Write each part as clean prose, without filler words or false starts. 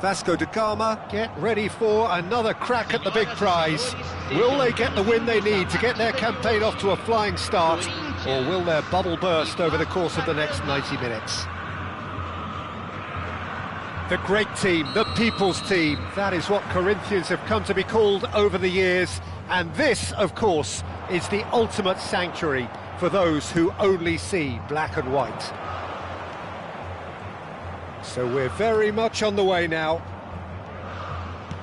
Vasco da Gama get ready for another crack at the big prize. Will they get the win they need to get their campaign off to a flying start, or will their bubble burst over the course of the next 90 minutes? The great team, the people's team, that is what Corinthians have come to be called over the years, and this, of course, is the ultimate sanctuary for those who only see black and white. So we're very much on the way now.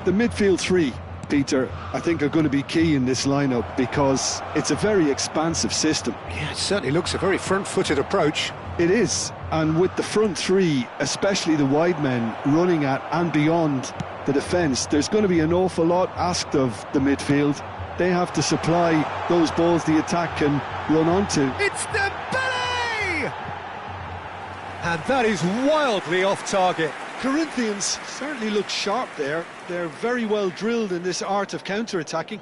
The midfield three, Peter, I think are going to be key in this lineup because it's a very expansive system. Yeah, it certainly looks a very front-footed approach. It is, and with the front three, especially the wide men, running at and beyond the defence, there's going to be an awful lot asked of the midfield. They have to supply those balls the attack can run onto. It's Dembele! And that is wildly off target. Corinthians certainly look sharp there. They're very well drilled in this art of counter-attacking.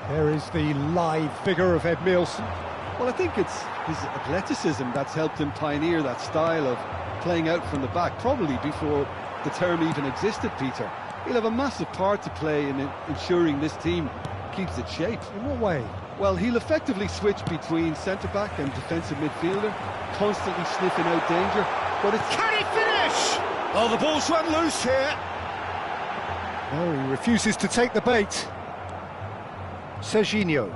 There is the lithe figure of Ed Milson. Well, I think it's his athleticism that's helped him pioneer that style of playing out from the back, probably before the term even existed, Peter. He'll have a massive part to play in ensuring this team keeps its shape. In what way? Well, he'll effectively switch between centre-back and defensive midfielder, constantly sniffing out danger. But it's... Can he finish? Oh, the ball's run loose here. No, he refuses to take the bait. Serginho.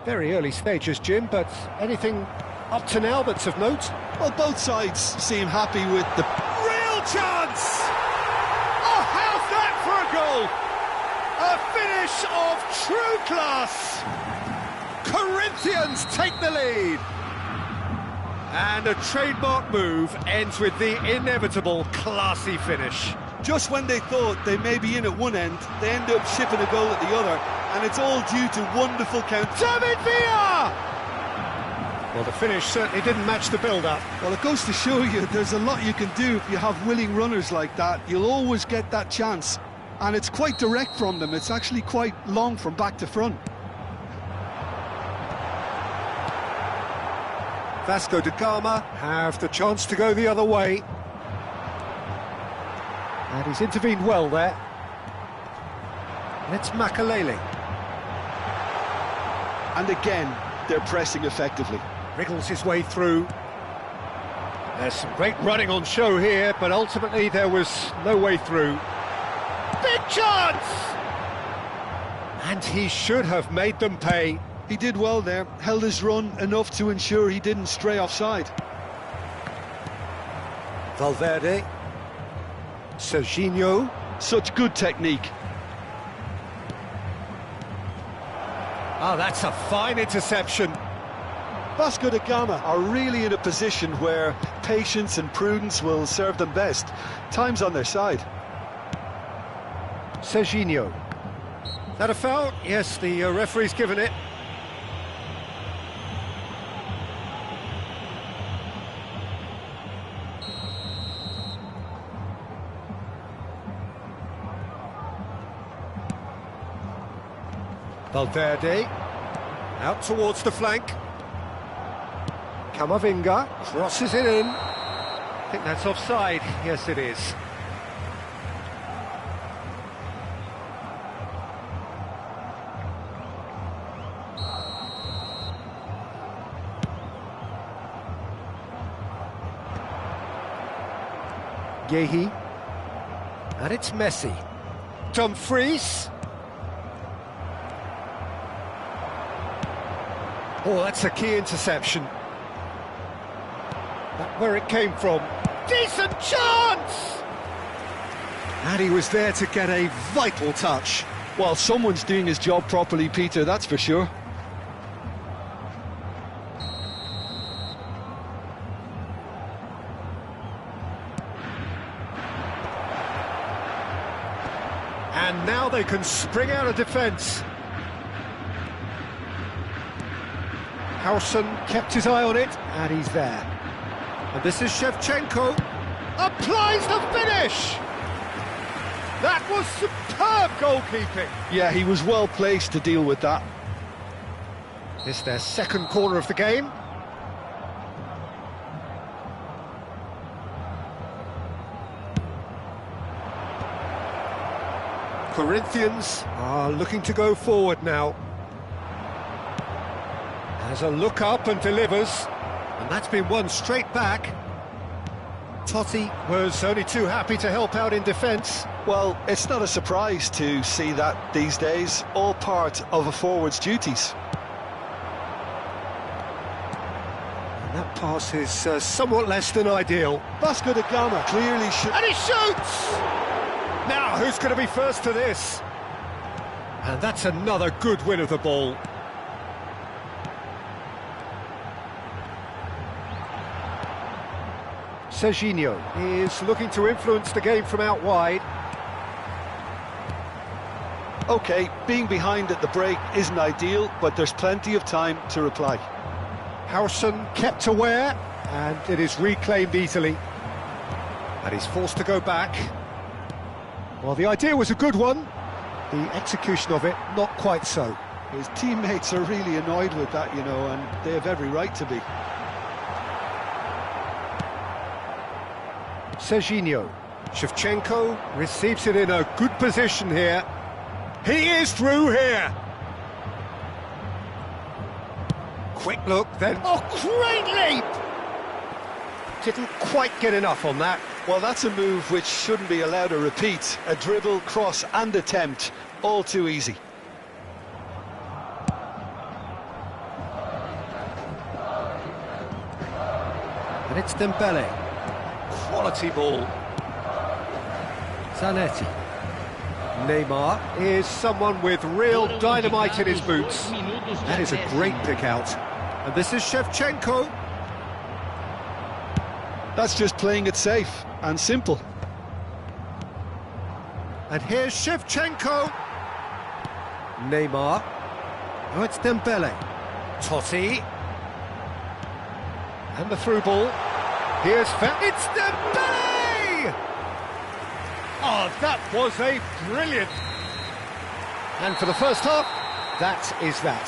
Very early stages, Jim, but anything up to now that's of note? Well, both sides seem happy with the... Real chance! Oh, how's that for a goal? A finish of true class! Corinthians take the lead! And a trademark move ends with the inevitable classy finish. Just when they thought they may be in at one end, they end up shipping a goal at the other, and it's all due to wonderful counter. David Villa! Well, the finish certainly didn't match the build-up. Well, it goes to show you there's a lot you can do if you have willing runners like that. You'll always get that chance, and it's quite direct from them. It's actually quite long from back to front. Vasco da Gama have the chance to go the other way. And he's intervened well there. And it's Makalele. And again, they're pressing effectively. Wriggles his way through. There's some great running on show here, but ultimately there was no way through. Big chance! And he should have made them pay. He did well there, held his run enough to ensure he didn't stray offside. Valverde. Serginho. Such good technique. Oh, that's a fine interception. Vasco da Gama are really in a position where patience and prudence will serve them best. Time's on their side. Serginho. Is that a foul? Yes, the referee's given it. Valverde, out towards the flank. Camavinga crosses it in. I think that's offside. Yes, it is. Yehi. And it's Messi. Dumfries. Oh, that's a key interception. That's where it came from. Decent chance! And he was there to get a vital touch. Well, someone's doing his job properly, Peter, that's for sure. And now they can spring out of defence. Howson kept his eye on it, and he's there. And this is Shevchenko. Applies the finish! That was superb goalkeeping. Yeah, he was well placed to deal with that. It's their second corner of the game. Corinthians are looking to go forward now. Has a look up and delivers, and that's been won straight back. Totti was only too happy to help out in defence. Well, it's not a surprise to see that these days, all part of a forward's duties. And that pass is somewhat less than ideal. Vasco da Gama clearly should... And he shoots! Now, who's going to be first to this? And that's another good win of the ball. Serginho is looking to influence the game from out wide. OK, being behind at the break isn't ideal, but there's plenty of time to reply. Howson kept aware, and it is reclaimed easily. And he's forced to go back. Well, the idea was a good one. The execution of it, not quite so. His teammates are really annoyed with that, you know, and they have every right to be. Serginho. Shevchenko receives it in a good position here. He is through here. Quick look, then... Oh, great leap! Didn't quite get enough on that. Well, that's a move which shouldn't be allowed to repeat. A dribble, cross and attempt, all too easy. And it's Dembele. Quality ball. Zanetti. Neymar is someone with real dynamite in his boots. That is a great pick out. And this is Shevchenko. That's just playing it safe and simple. And here's Shevchenko. Neymar. Oh, it's Dembele. Totti. And the through ball. Here's it's Dembele! Oh, that was a brilliant. And for the first half, that is that.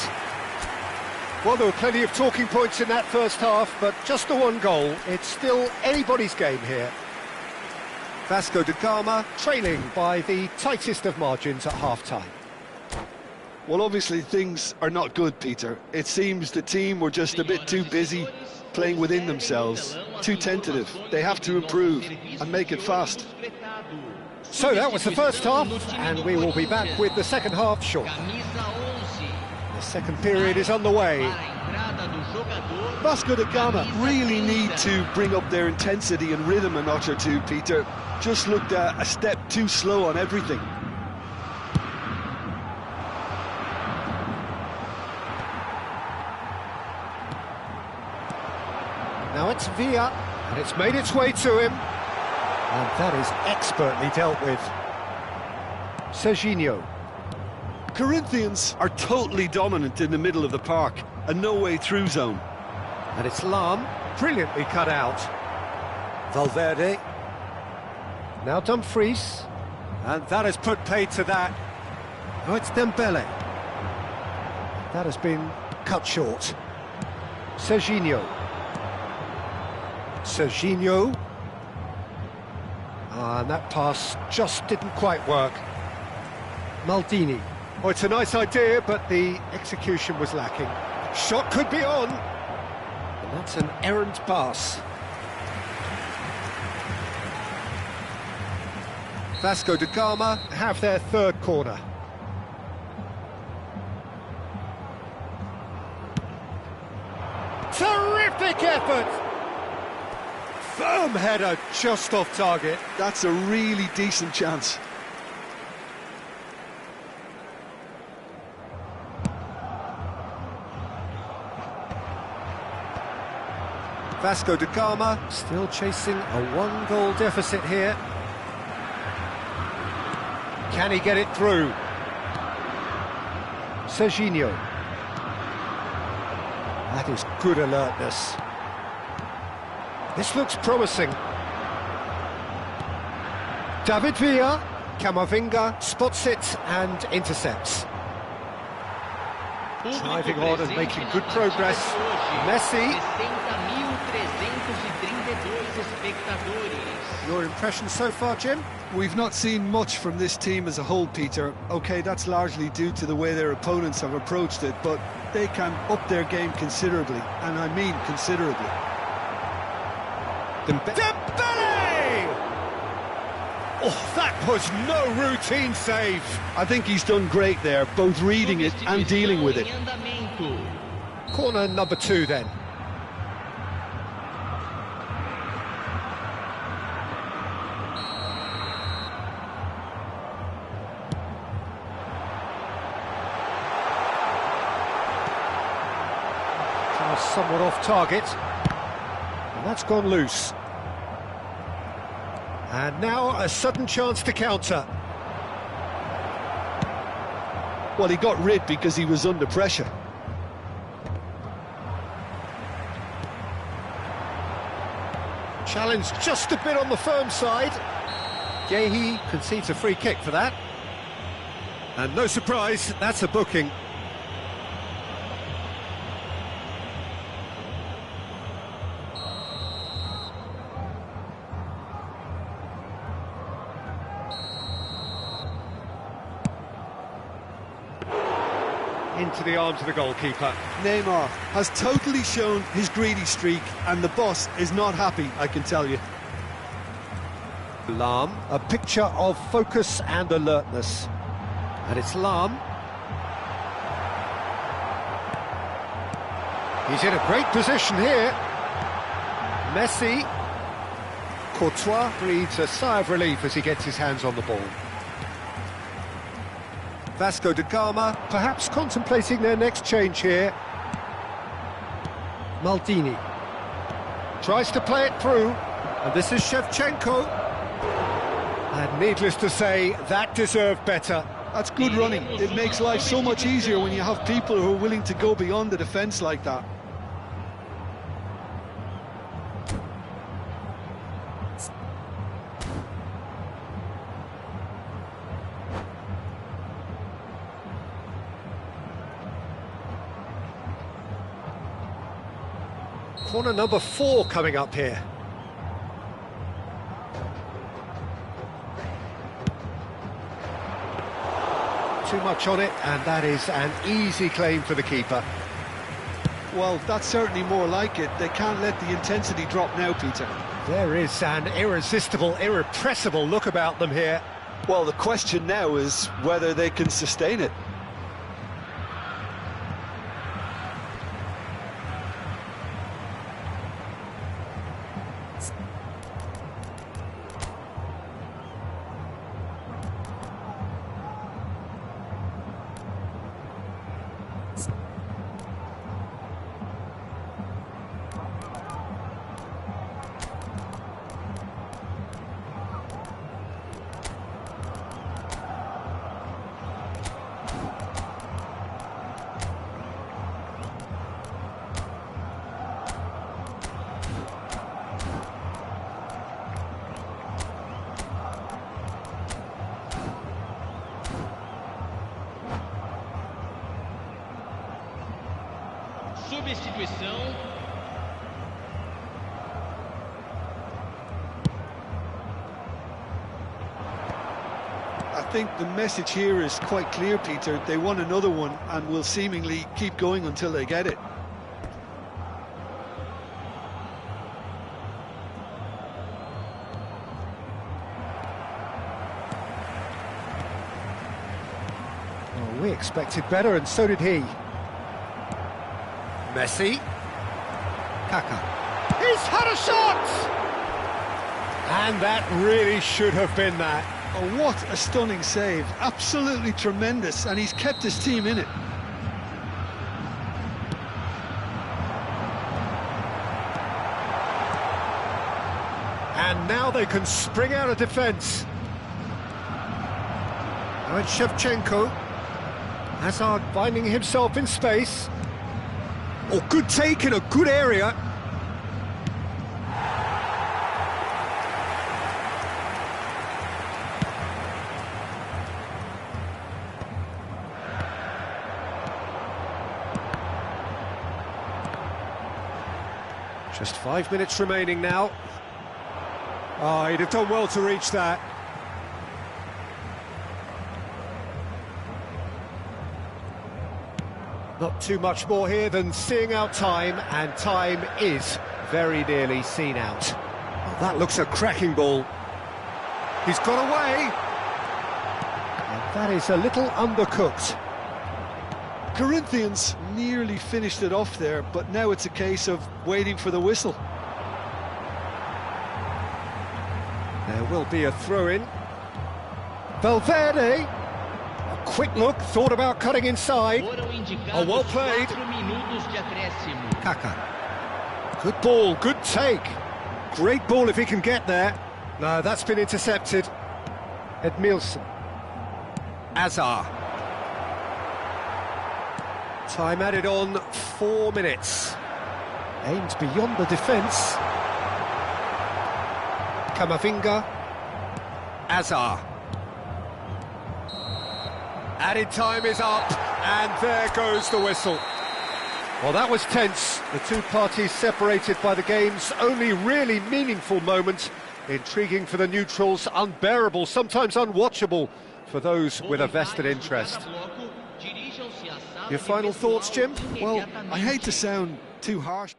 Well, there were plenty of talking points in that first half, but just the one goal. It's still anybody's game here. Vasco da Gama trailing by the tightest of margins at half-time. Well, obviously things are not good, Peter. It seems the team were just a bit too busy playing within themselves, too tentative. They have to improve and make it fast. So that was the first half, and we will be back with the second half shortly. The second period is underway. Vasco da Gama really need to bring up their intensity and rhythm a notch or two, Peter. Just looked a step too slow on everything. Now it's Villa, and it's made its way to him. And that is expertly dealt with. Serginho. Corinthians are totally dominant in the middle of the park, a no-way-through zone. And it's Lahm, brilliantly cut out. Valverde. Now Dumfries. And that has put paid to that. Oh, it's Dembele. That has been cut short. Serginho. Serginho. And that pass just didn't quite work. Maldini. Oh, it's a nice idea, but the execution was lacking. Shot could be on. And that's an errant pass. Vasco da Gama have their third corner. Terrific effort! Firm header just off target. That's a really decent chance. Vasco da Gama still chasing a one-goal deficit here. Can he get it through? Serginho. That is good alertness. This looks promising. David Villa. Camavinga spots it and intercepts. Driving on and making good progress. Messi. Your impression so far, Jim? We've not seen much from this team as a whole, Peter. OK, that's largely due to the way their opponents have approached it, but they can up their game considerably, and I mean considerably. Dembele! Oh, that was no routine save. I think he's done great there, both reading it and dealing with it. Corner number 2 then. Somewhat off target, and that's gone loose. And now a sudden chance to counter. Well, he got rid because he was under pressure. Challenge just a bit on the firm side. Yehi concedes a free kick for that. And no surprise, that's a booking. Into the arms of the goalkeeper. Neymar has totally shown his greedy streak, and the boss is not happy, I can tell you. Lahm, a picture of focus and alertness. And it's Lahm. He's in a great position here. Messi. Courtois breathes a sigh of relief as he gets his hands on the ball. Vasco da Gama, perhaps contemplating their next change here. Maldini tries to play it through, and this is Shevchenko. And needless to say, that deserved better. That's good running. It makes life so much easier when you have people who are willing to go beyond the defence like that. Corner number 4 coming up here. Too much on it, and that is an easy claim for the keeper. Well, that's certainly more like it. They can't let the intensity drop now, Peter. There is an irresistible, irrepressible look about them here. Well, the question now is whether they can sustain it. Substituição. I think the message here is quite clear, Peter. They want another one and will seemingly keep going until they get it. Well, we expected better, and so did he. Messi. Kaka. He's had a shot! And that really should have been that. Oh, what a stunning save. Absolutely tremendous, and he's kept his team in it. And now they can spring out of defence. Now it's Shevchenko. Hazard finding himself in space. Oh, good take in a good area. Just 5 minutes remaining now. Oh, he'd have done well to reach that. Not too much more here than seeing out time, and time is very nearly seen out. Oh, that looks a cracking ball. He's got away. And that is a little undercooked. Corinthians nearly finished it off there, but now it's a case of waiting for the whistle. There will be a throw-in. Valverde. A quick look, thought about cutting inside. Oh, well played. Kaka. Good ball, good take. Great ball if he can get there. No, that's been intercepted. Edmilson. Azar. Time added on, 4 minutes. Aimed beyond the defence. Camavinga. Azar. Added time is up, and there goes the whistle. Well, that was tense. The two parties separated by the game's only really meaningful moment. Intriguing for the neutrals, unbearable, sometimes unwatchable for those with a vested interest. Your final thoughts, Jim? Well, I hate to sound too harsh.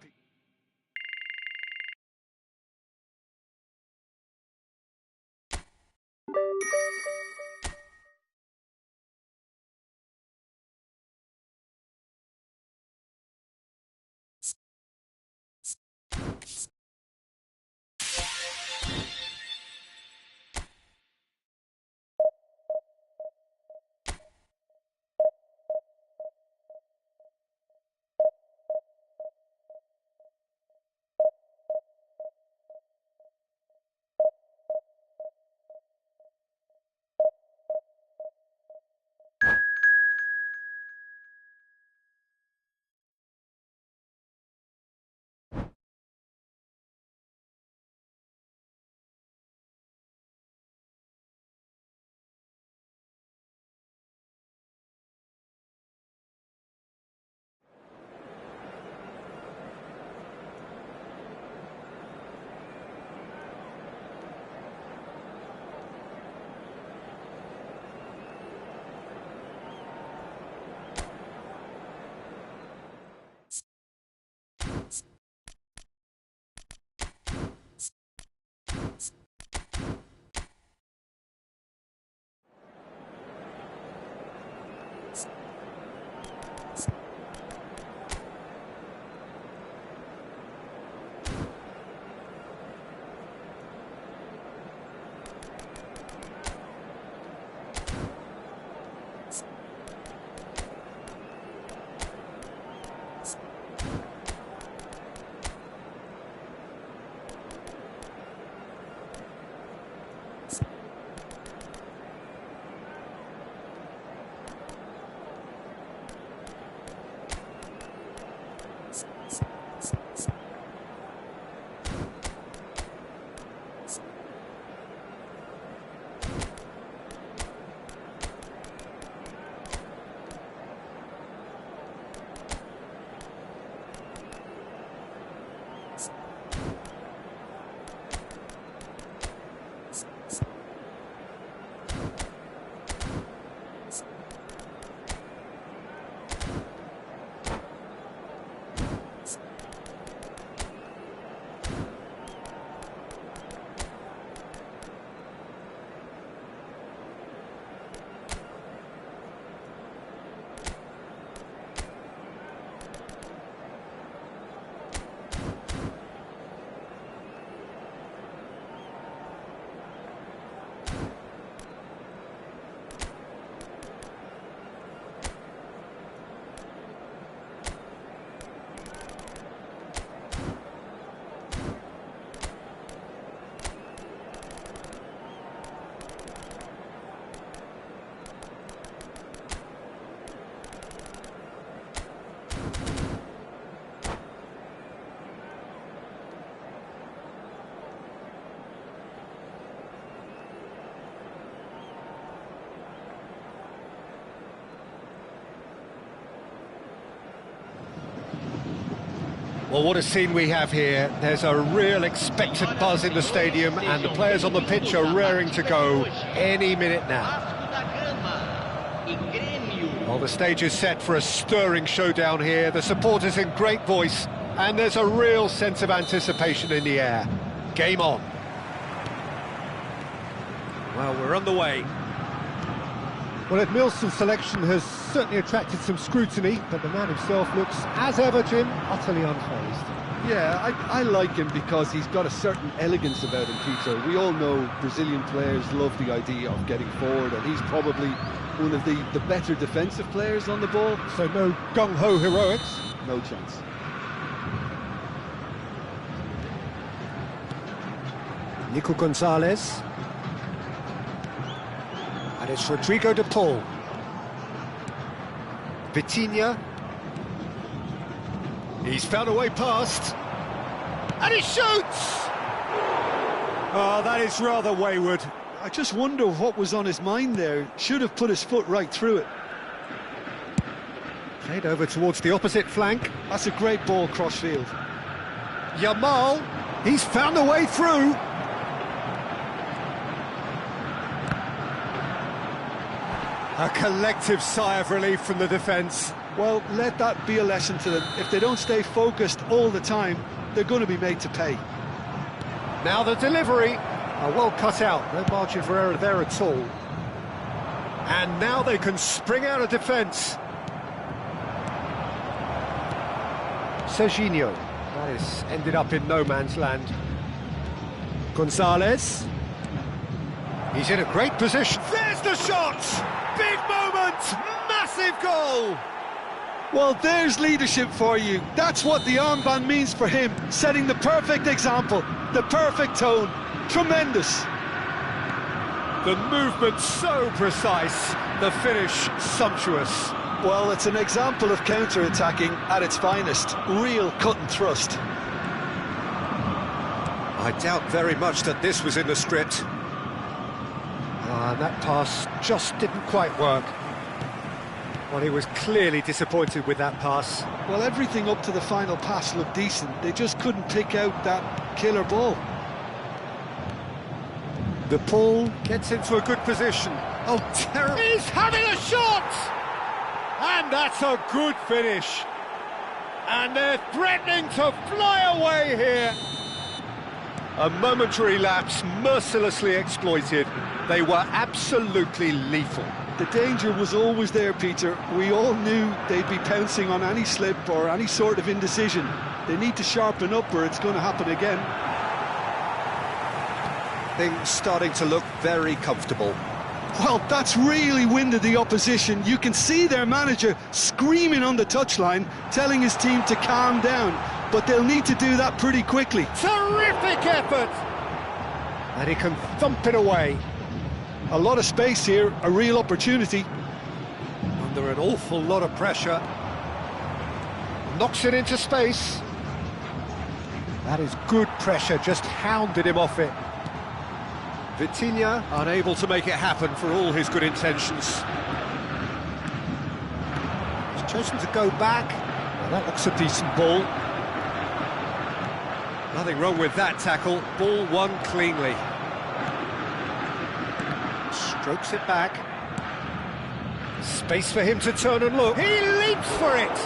Well, what a scene we have here. There's a real expectant buzz in the stadium, and the players on the pitch are raring to go any minute now. Well, the stage is set for a stirring showdown here. The supporters in great voice, and there's a real sense of anticipation in the air. Game on. Well, we're underway. Well, Edmilson's selection has certainly attracted some scrutiny, but the man himself looks, as ever, Jim, utterly unfazed. Yeah, I like him because he's got a certain elegance about him, Peter. We all know Brazilian players love the idea of getting forward, and he's probably one of the better defensive players on the ball. So no gung-ho heroics? No chance. Nico Gonzalez. And it's Rodrigo de Paul. Vitinha. He's found a way past. And he shoots! Oh, that is rather wayward. I just wonder what was on his mind there. Should have put his foot right through it. Played over towards the opposite flank. That's a great ball cross-field. Yamal, he's found a way through. A collective sigh of relief from the defence. Well, let that be a lesson to them. If they don't stay focused all the time, they're going to be made to pay. Now the delivery. Well cut out, no margin for error there at all. And now they can spring out of defence. Serginho, that is ended up in no man's land. Gonzalez. He's in a great position. There's the shot! Big moment! Massive goal! Well, there's leadership for you. That's what the armband means for him, setting the perfect example, the perfect tone. Tremendous. The movement so precise, the finish sumptuous. Well, it's an example of counter-attacking at its finest. Real cut and thrust. I doubt very much that this was in the script. That pass just didn't quite work. Well, he was clearly disappointed with that pass. Well, everything up to the final pass looked decent. They just couldn't pick out that killer ball. De Paul gets into a good position. Oh, terrible. He's having a shot! And that's a good finish. And they're threatening to fly away here. A momentary lapse mercilessly exploited. They were absolutely lethal. The danger was always there, Peter. We all knew they'd be pouncing on any slip or any sort of indecision. They need to sharpen up or it's going to happen again. Things starting to look very comfortable. Well, that's really winded the opposition. You can see their manager screaming on the touchline, telling his team to calm down. But they'll need to do that pretty quickly. Terrific effort! And he can thump it away. A lot of space here, a real opportunity. Under an awful lot of pressure. Knocks it into space. That is good pressure, just hounded him off it. Vitinha unable to make it happen for all his good intentions. He's chosen to go back. Well, that looks a decent ball. Nothing wrong with that tackle. Ball won cleanly. Strokes it back. Space for him to turn and look. He leaps for it!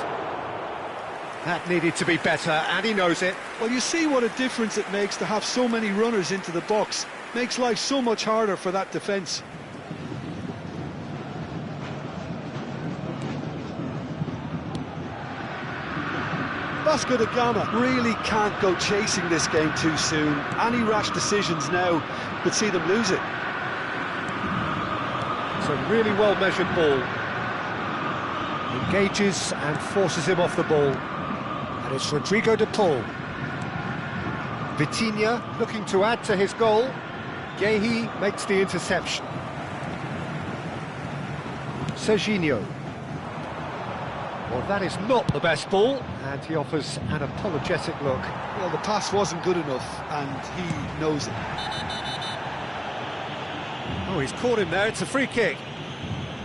That needed to be better, and he knows it. Well, you see what a difference it makes to have so many runners into the box. Makes life so much harder for that defence. Vasco da Gama really can't go chasing this game too soon. Any rash decisions now could see them lose it. It's a really well-measured ball. Engages and forces him off the ball. And it's Rodrigo de Paul. Vitinha looking to add to his goal. Gehi makes the interception. Serginho. Well, that is not the best ball, and he offers an apologetic look. Well, the pass wasn't good enough, and he knows it. Oh, he's caught him there, it's a free kick.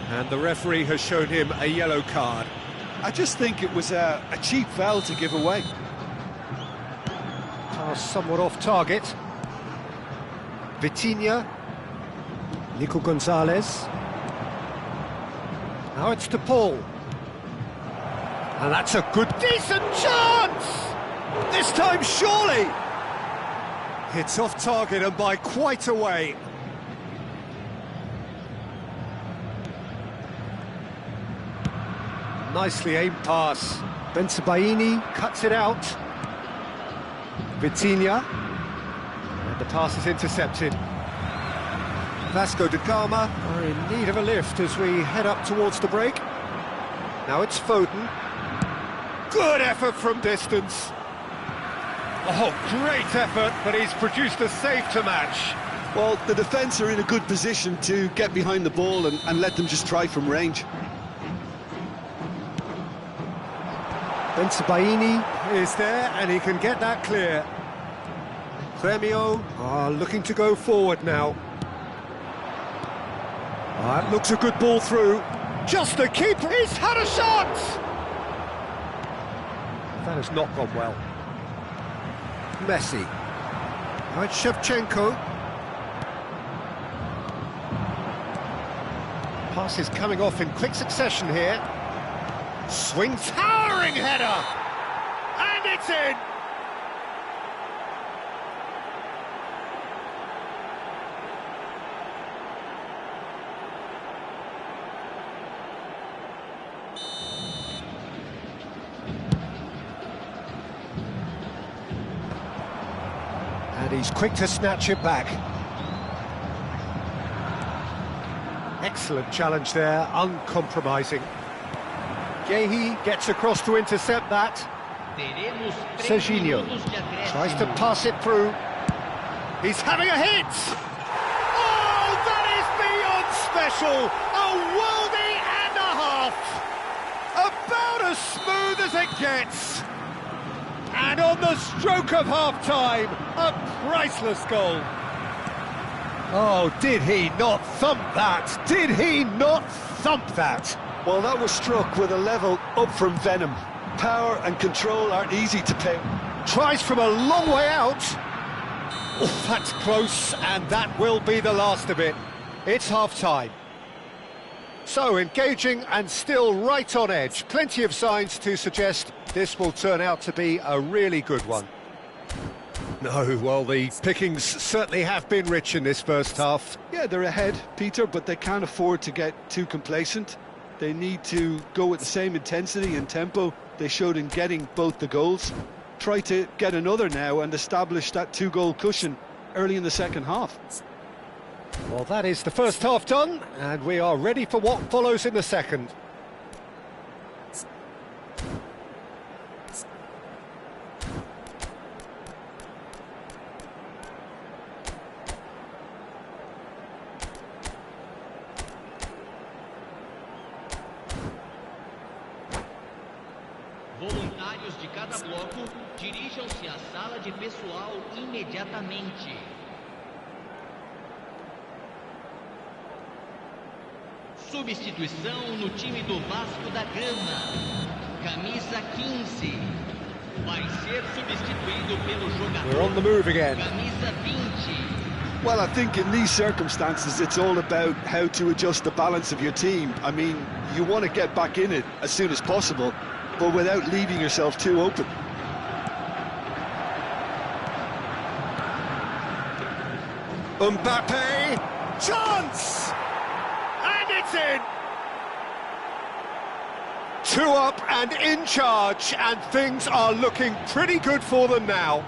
And the referee has shown him a yellow card. I just think it was a cheap foul to give away. Pass somewhat off target. Vitinha. Nico Gonzalez. Now it's to Paul. And that's a good, Decent chance! This time, surely! It's off target and by quite a way. nicely aimed pass. Bensebaini cuts it out. Vitinha. And the pass is intercepted. Vasco da Gama are in need of a lift as we head up towards the break. Now it's Foden. Good effort from distance. Oh, great effort, but he's produced a save to match. Well, the defence are in a good position to get behind the ball and let them just try from range. Bensebaini is there and he can get that clear. Gremio are looking to go forward now. That looks a good ball through. Just the keeper, he's had a shot! That has not gone well. Messi. Now it's Shevchenko. Pass is coming off in quick succession here. Swing, Towering header! And it's in! and he's quick to snatch it back. Excellent challenge there, uncompromising. Gehi gets across to intercept that. Serginho tries to pass it through. He's having a hit! Oh, that is beyond special! A worldie and a half! About as smooth as it gets! And on the stroke of half-time, a priceless goal. Oh, did he not thump that? Did he not thump that? Well, that was struck with a level up from venom. Power and control aren't easy to pay. Tries from a long way out. Oh, that's close, and that will be the last of it. It's half-time. So, engaging and still right on edge. Plenty of signs to suggest this will turn out to be a really good one. No, well, the pickings certainly have been rich in this first half. Yeah, they're ahead, Peter, but they can't afford to get too complacent. They need to go with the same intensity and tempo they showed in getting both the goals. Try to get another now and establish that two-goal cushion early in the second half. Well, that is the first half done, and we are ready for what follows in the second. Voluntários de cada bloco dirijam-se à sala de pessoal imediatamente. Substituição no time do Vasco da Gama. Camisa 15. Vai ser substituído pelo jogador. We're on the move again. Camisa 20. Well, I think in these circumstances, it's all about how to adjust the balance of your team. I mean, you want to get back in it as soon as possible, but without leaving yourself too open. Mbappe, chance! And it's in! 2 up and in charge, and things are looking pretty good for them now.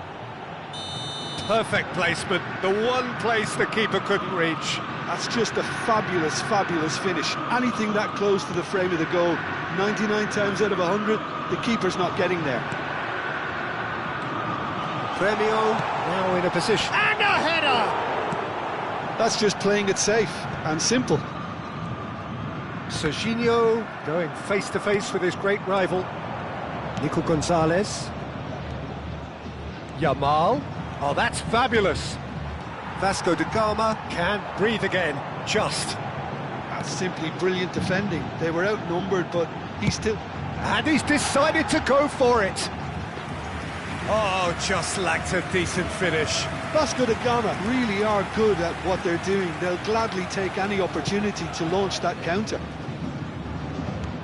Perfect placement, the one place the keeper couldn't reach. That's just a fabulous, fabulous finish. Anything that close to the frame of the goal, 99 times out of 100, the keeper's not getting there. Gremio now in a position. And a header! That's just playing it safe and simple. Serginho going face-to-face with his great rival. Nico Gonzalez. Yamal. Oh, that's fabulous. Vasco da Gama can't breathe again, just. That's simply brilliant defending. They were outnumbered, but he still... And he's decided to go for it. Oh, just lacked a decent finish. Vasco da Gama really are good at what they're doing. They'll gladly take any opportunity to launch that counter.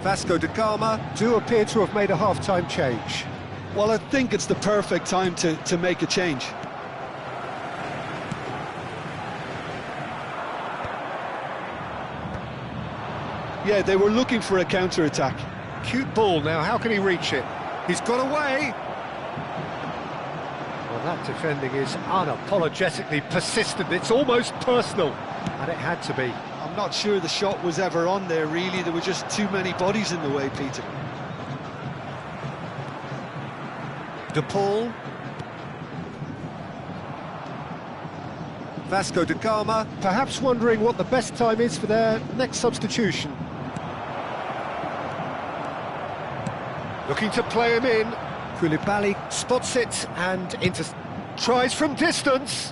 Vasco da Gama do appear to have made a half-time change. Well, I think it's the perfect time to make a change. Yeah, they were looking for a counter-attack. Cute ball now, how can he reach it? He's got away! Well, that defending is unapologetically persistent, it's almost personal, and it had to be. I'm not sure the shot was ever on there, really. There were just too many bodies in the way, Peter. De Paul. Vasco da Gama, perhaps wondering what the best time is for their next substitution. Looking to play him in. Koulibaly spots it and tries from distance.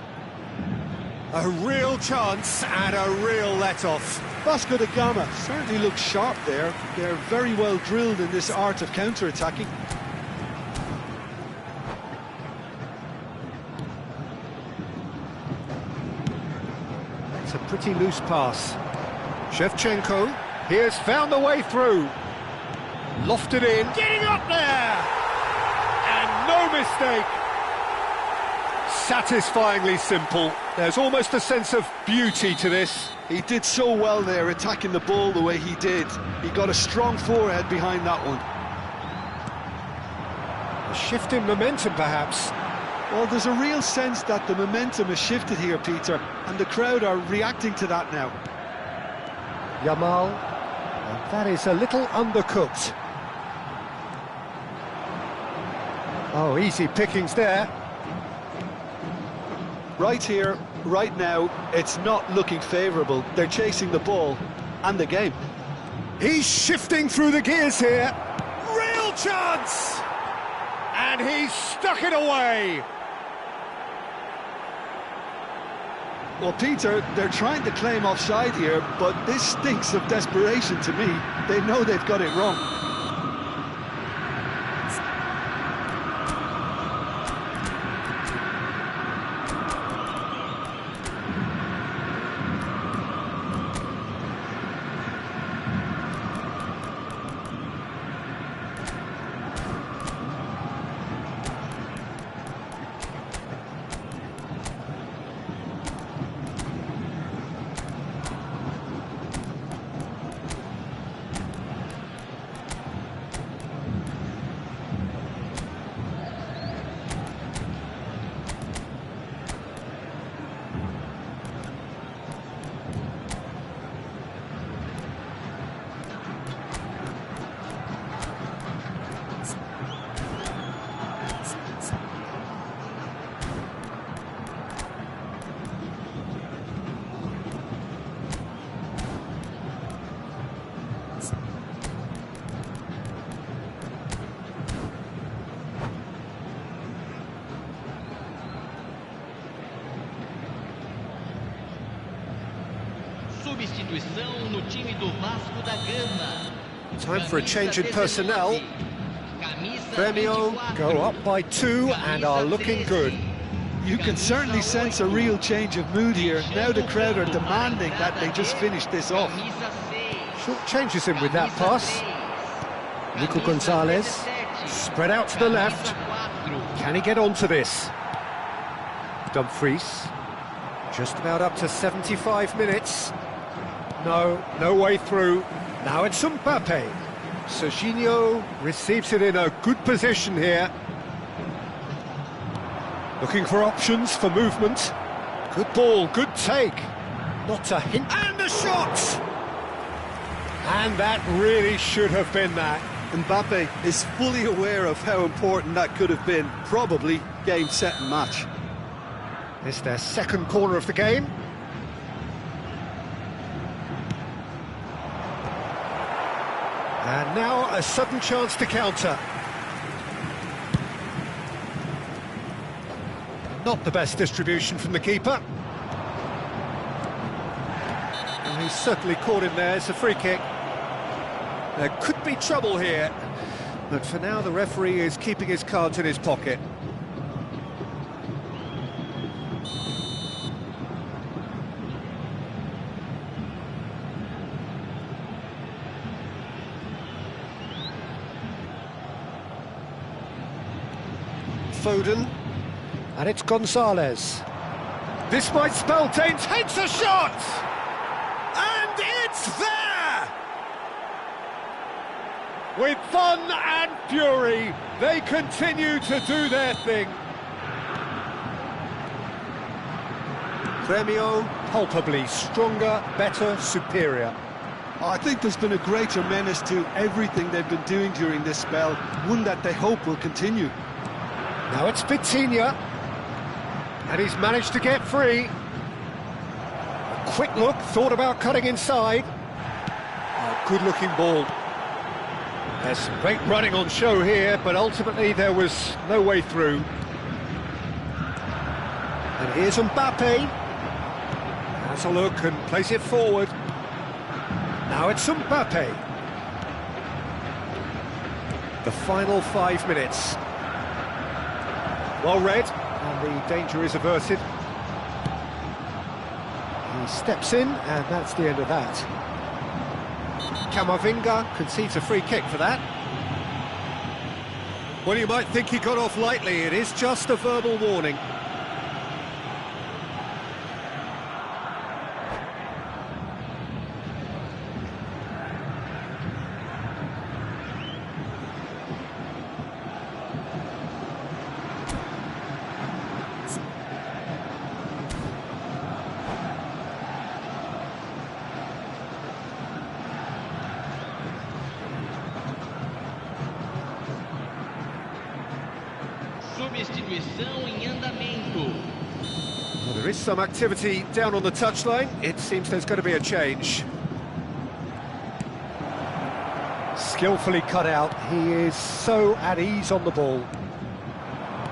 A real chance and a real let-off. Vasco da Gama certainly looks sharp there. They're very well drilled in this art of counter-attacking. It's a pretty loose pass. Shevchenko, he has found the way through. Lofted in. Getting up there! And no mistake! Satisfyingly simple. There's almost a sense of beauty to this. He did so well there, attacking the ball the way he did. He got a strong forehead behind that one. A shift in momentum, perhaps. Well, there's a real sense that the momentum has shifted here, Peter, and the crowd are reacting to that now. Yamal, and that is a little undercooked. Oh, easy pickings there. Right here, right now, it's not looking favourable. They're chasing the ball and the game. He's shifting through the gears here. Real chance! And he's stuck it away! Well, Peter, they're trying to claim offside here, but this stinks of desperation to me. They know they've got it wrong. Substituição no time do Vasco da Gama. Time for a change in personnel. Grêmio go up by 2 and are looking good. You can certainly sense a real change of mood here. Now the crowd are demanding that they just finish this off. Short changes him with that pass. Nico Gonzalez, spread out to the left. Can he get onto this? Dumfries, just about up to 75 minutes. No way through. Now it's Mbappe. Serginho receives it in a good position here. Looking for options for movement. Good ball, good take. Not a hint. And the shot! And that really should have been that. Mbappe is fully aware of how important that could have been. Probably game, set and match. It's their second corner of the game. And now a sudden chance to counter. Not the best distribution from the keeper. And he's certainly caught him there. It's a free kick. There could be trouble here. But for now, the referee is keeping his cards in his pocket. Foden, and it's Gonzalez. This might spell danger. Takes a shot! And it's there! With fun and fury, they continue to do their thing. Gremio, palpably stronger, better, superior. I think there's been a greater menace to everything they've been doing during this spell, one that they hope will continue. Now it's Vitinha, and he's managed to get free. A quick look, thought about cutting inside. Oh, good-looking ball. There's some great running on show here, but ultimately there was no way through. And here's Mbappe. Has a look and plays it forward. Now it's Mbappe. The final 5 minutes. Well read, and the danger is averted. He steps in, and that's the end of that. Camavinga concedes a free kick for that. Well, you might think he got off lightly. It is just a verbal warning. Substituição em andamento. Well, there is some activity down on the touchline. It seems there's going to be a change. Skillfully cut out. He is so at ease on the ball.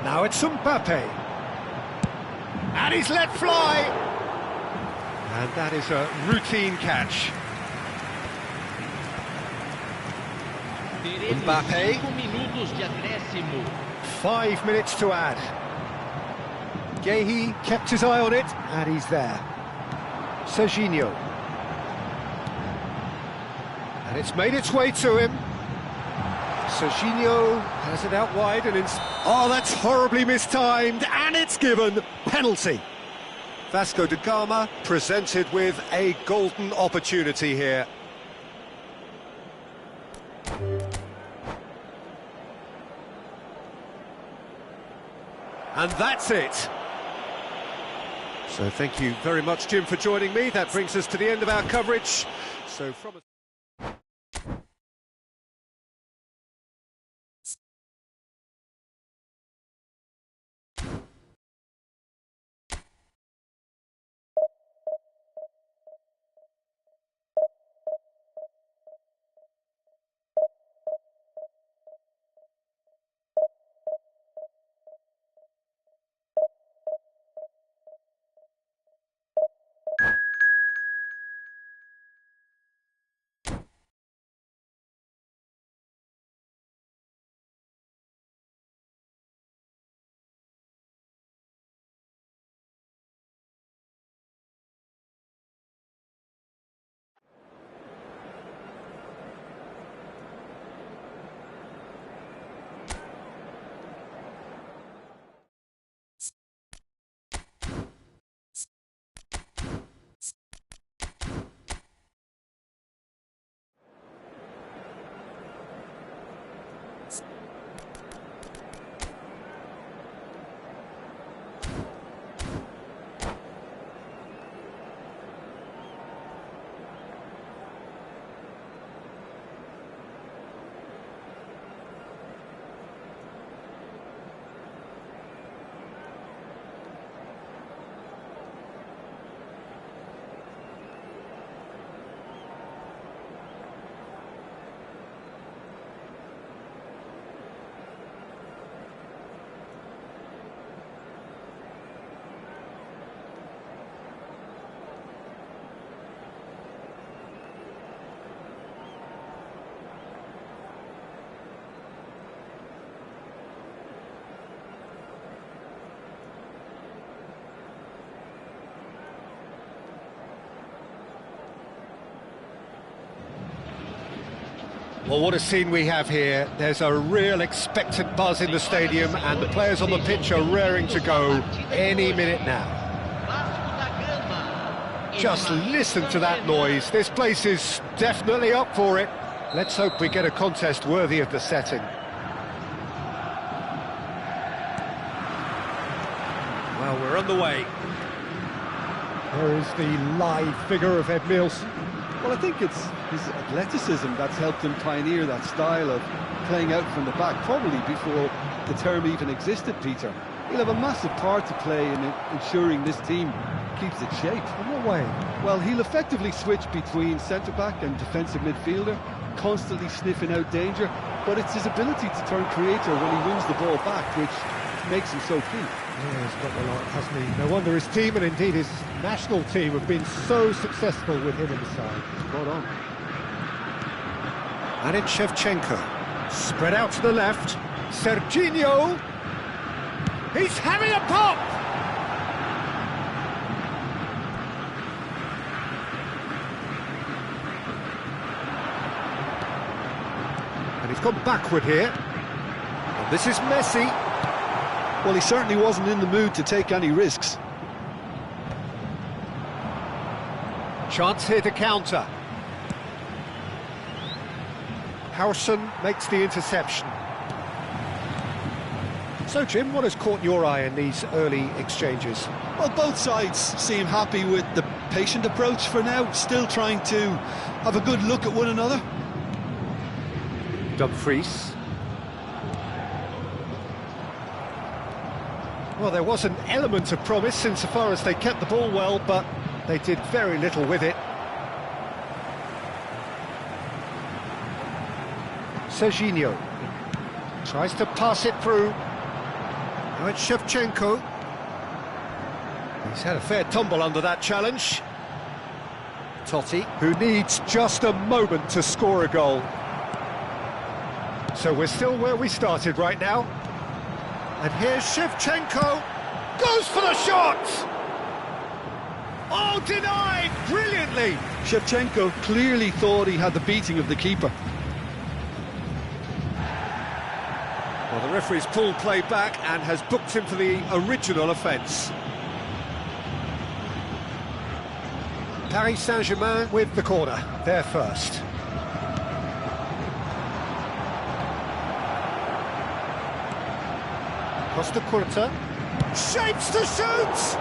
Now it's Mbappe. And he's let fly. And that is a routine catch. Teremos Mbappe. 5 minutos de acréscimo. 5 minutes to add. Gehi kept his eye on it, and he's there. Serginho. And it's made its way to him. Serginho has it out wide, and oh, that's horribly mistimed, and it's given. Penalty. Vasco da Gama presented with a golden opportunity here. And that's it. So thank you very much, Jim, for joining me. That brings us to the end of our coverage. So from Well, what a scene we have here. There's a real expectant buzz in the stadium, and the players on the pitch are raring to go any minute now. Just listen to that noise. This place is definitely up for it. Let's hope we get a contest worthy of the setting. Well, we're on the way. There is the live figure of Ed Mills. Well, I think it's his athleticism that's helped him pioneer that style of playing out from the back, probably before the term even existed, Peter. He'll have a massive part to play in ensuring this team keeps its shape. In what way? Well, he'll effectively switch between centre-back and defensive midfielder, constantly sniffing out danger, but it's his ability to turn creator when he wins the ball back, which makes him so key. Yeah, he's got the lot, hasn't he? No wonder his team, and indeed his national team, have been so successful with him in the side. Spot on. And it's Shevchenko. Spread out to the left. Serginho. He's having a pop! And he's gone backward here. And this is Messi. Well, he certainly wasn't in the mood to take any risks. Chance here to counter. Howson makes the interception. So, Jim, what has caught your eye in these early exchanges? Well, both sides seem happy with the patient approach for now, still trying to have a good look at one another. Dumfries. Well, there was an element of promise insofar as they kept the ball well, but they did very little with it. Serginho tries to pass it through. Now it's Shevchenko. He's had a fair tumble under that challenge. Totti, who needs just a moment to score a goal. So we're still where we started right now. And here's Shevchenko. Goes for the shot! Oh, denied brilliantly! Shevchenko clearly thought he had the beating of the keeper. Well, the referee's pulled play back and has booked him for the original offence. Paris Saint-Germain with the corner, there first. Costa Curta, shapes to shoot!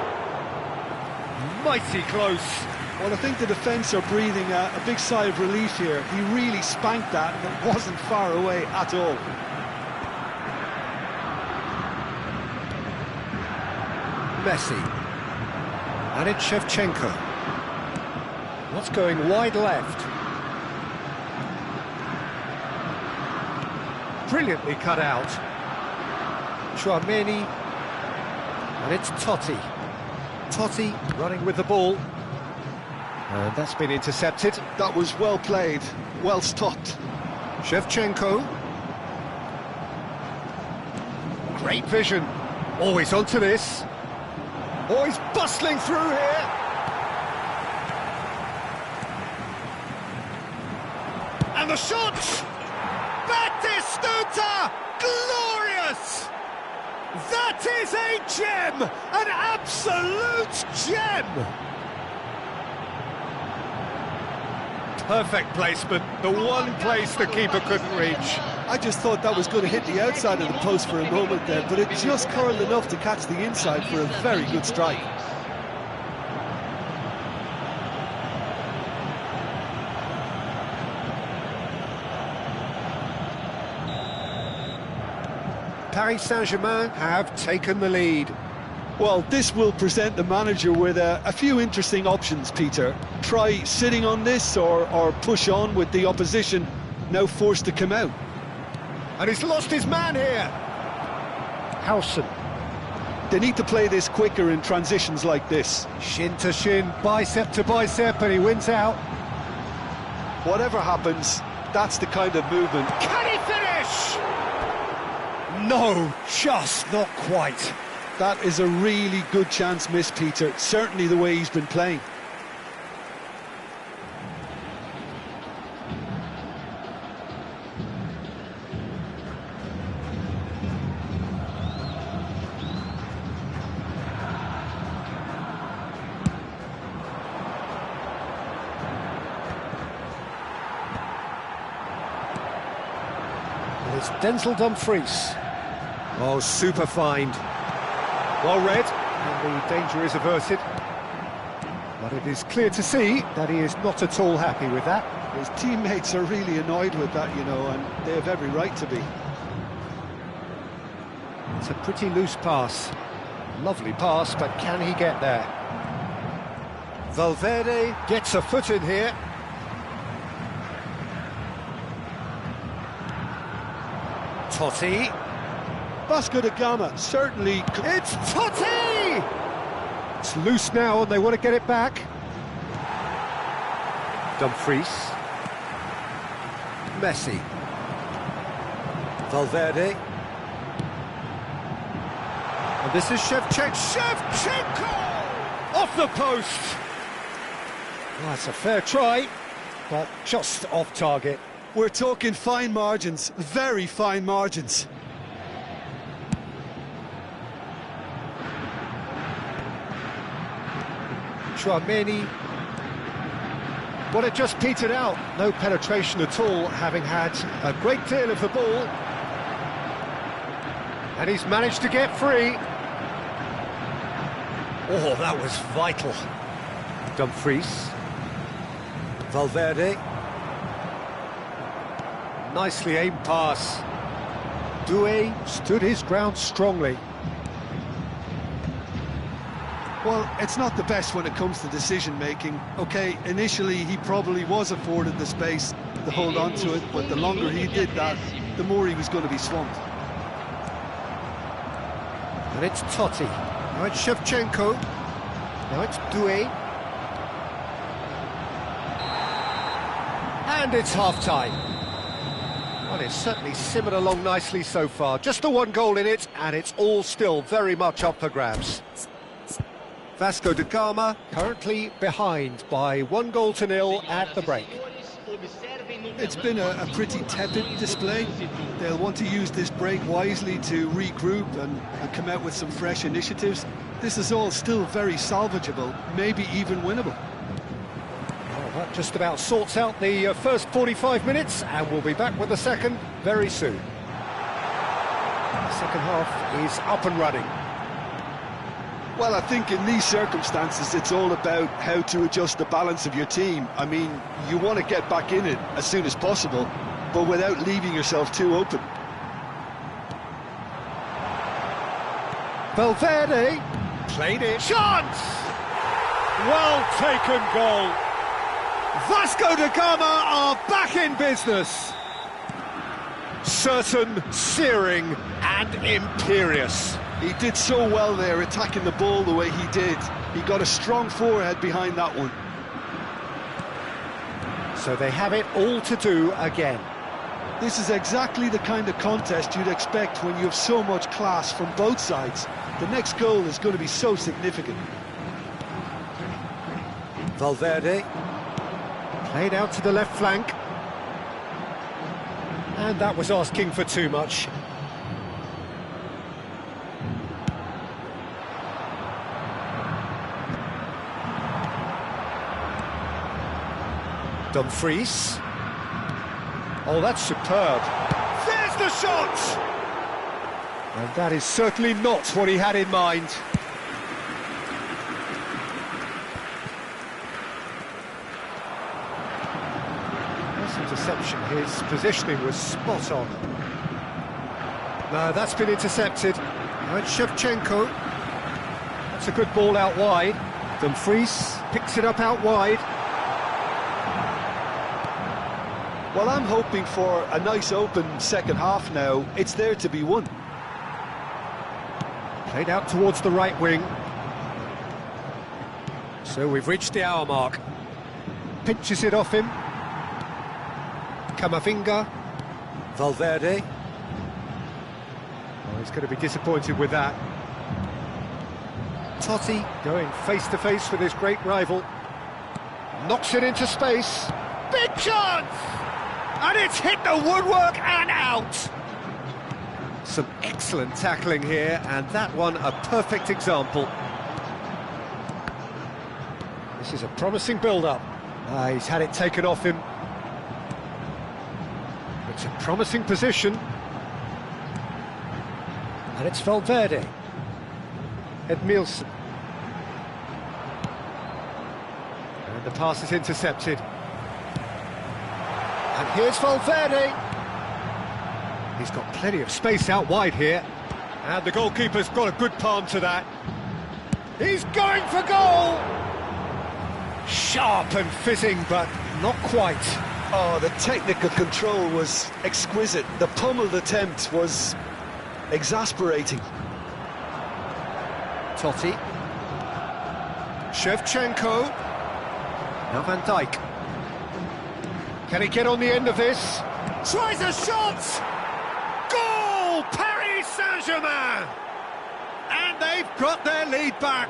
Mighty close. Well, I think the defence are breathing a big sigh of relief here. He really spanked that and it wasn't far away at all. Messi. And it's Shevchenko. What's going wide left? Brilliantly cut out. Chouameni. And it's Totti. Totti running with the ball. And that's been intercepted. That was well played, well stopped. Shevchenko. Great vision. Always onto this. Oh, he's bustling through here. And the shot! Batistuta! Glorious! That is a gem! An absolute gem! Perfect placement, the one place the keeper couldn't reach. I just thought that was going to hit the outside of the post for a moment there, but it just curled enough to catch the inside for a very good strike. Paris Saint-Germain have taken the lead. Well, this will present the manager with a few interesting options, Peter. Try sitting on this or push on with the opposition now forced to come out. And he's lost his man here. Howson. They need to play this quicker in transitions like this. Shin to shin, bicep to bicep, and he wins out. Whatever happens, that's the kind of movement. Can he finish? No, just not quite. That is a really good chance missed, Peter. Certainly the way he's been playing. Denzel Dumfries. Oh, super find. Well read, and the danger is averted. But it is clear to see that he is not at all happy with that. His teammates are really annoyed with that, you know, and they have every right to be. It's a pretty loose pass. Lovely pass, but can he get there? Valverde gets a foot in here. Totti. Vasco da Gama certainly... It's Totti! It's loose now and they want to get it back. Dumfries. Messi. Valverde. And this is Shevchenko! Off the post! Well, that's a fair try, but just off target. We're talking fine margins, very fine margins. Chouameni. Well, it just petered out. No penetration at all, having had a great deal of the ball. And he's managed to get free. Oh, that was vital. Dumfries. Valverde. Nicely aimed pass. Doué stood his ground strongly. Well, it's not the best when it comes to decision-making. OK, initially he probably was afforded the space to hold on to it, but the longer he did that, the more he was going to be swamped. And it's Totti. Now it's Shevchenko. Now it's Doué. And it's half-time. Well, it's certainly simmered along nicely so far. Just the one goal in it, and it's all still very much up for grabs. Vasco da Gama currently behind by 1-0 at the break. It's been a pretty tepid display. They'll want to use this break wisely to regroup and come out with some fresh initiatives. This is all still very salvageable, maybe even winnable. Well, that just about sorts out the first 45 minutes, and we'll be back with the second very soon. The second half is up and running. Well, I think in these circumstances, it's all about how to adjust the balance of your team. I mean, you want to get back in it as soon as possible, but without leaving yourself too open. Valverde played it. Chance! Well taken goal. Vasco da Gama are back in business. Certain, searing and imperious. He did so well there, attacking the ball the way he did. He got a strong forehead behind that one. So they have it all to do again. This is exactly the kind of contest you'd expect when you have so much class from both sides. The next goal is going to be so significant. Valverde played out to the left flank. And that was asking for too much. Dumfries. Oh, that's superb. There's the shot! And that is certainly not what he had in mind. Nice interception. His positioning was spot on. No, that's been intercepted. Now it's Shevchenko. That's a good ball out wide. Dumfries picks it up out wide. Well, I'm hoping for a nice open second half now. It's there to be won. Played out towards the right wing. So we've reached the hour mark. Pinches it off him. Camavinga. Valverde. Oh, he's going to be disappointed with that. Totti going face-to-face with his great rival. Knocks it into space. Big chance! And it's hit the woodwork and out! Some excellent tackling here, and that one a perfect example. This is a promising build-up. He's had it taken off him. It's a promising position. And it's Valverde. Edmilson. And the pass is intercepted. And here's Valverde. He's got plenty of space out wide here. And the goalkeeper's got a good palm to that. He's going for goal! Sharp and fizzing, but not quite. Oh, the technical control was exquisite. The pummeled attempt was exasperating. Totti. Shevchenko. Now Van Dijk. Can he get on the end of this? Tries a shot! Goal! Paris Saint-Germain! And they've got their lead back.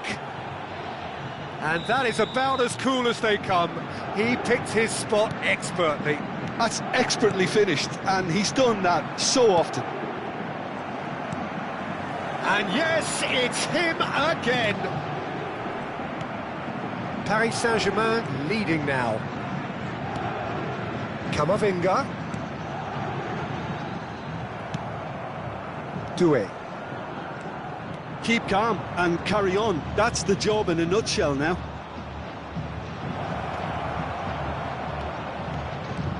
And that is about as cool as they come. He picked his spot expertly. That's expertly finished, and he's done that so often. And yes, it's him again. Paris Saint-Germain leading now. Camavinga. Doué. Keep calm and carry on. That's the job in a nutshell now.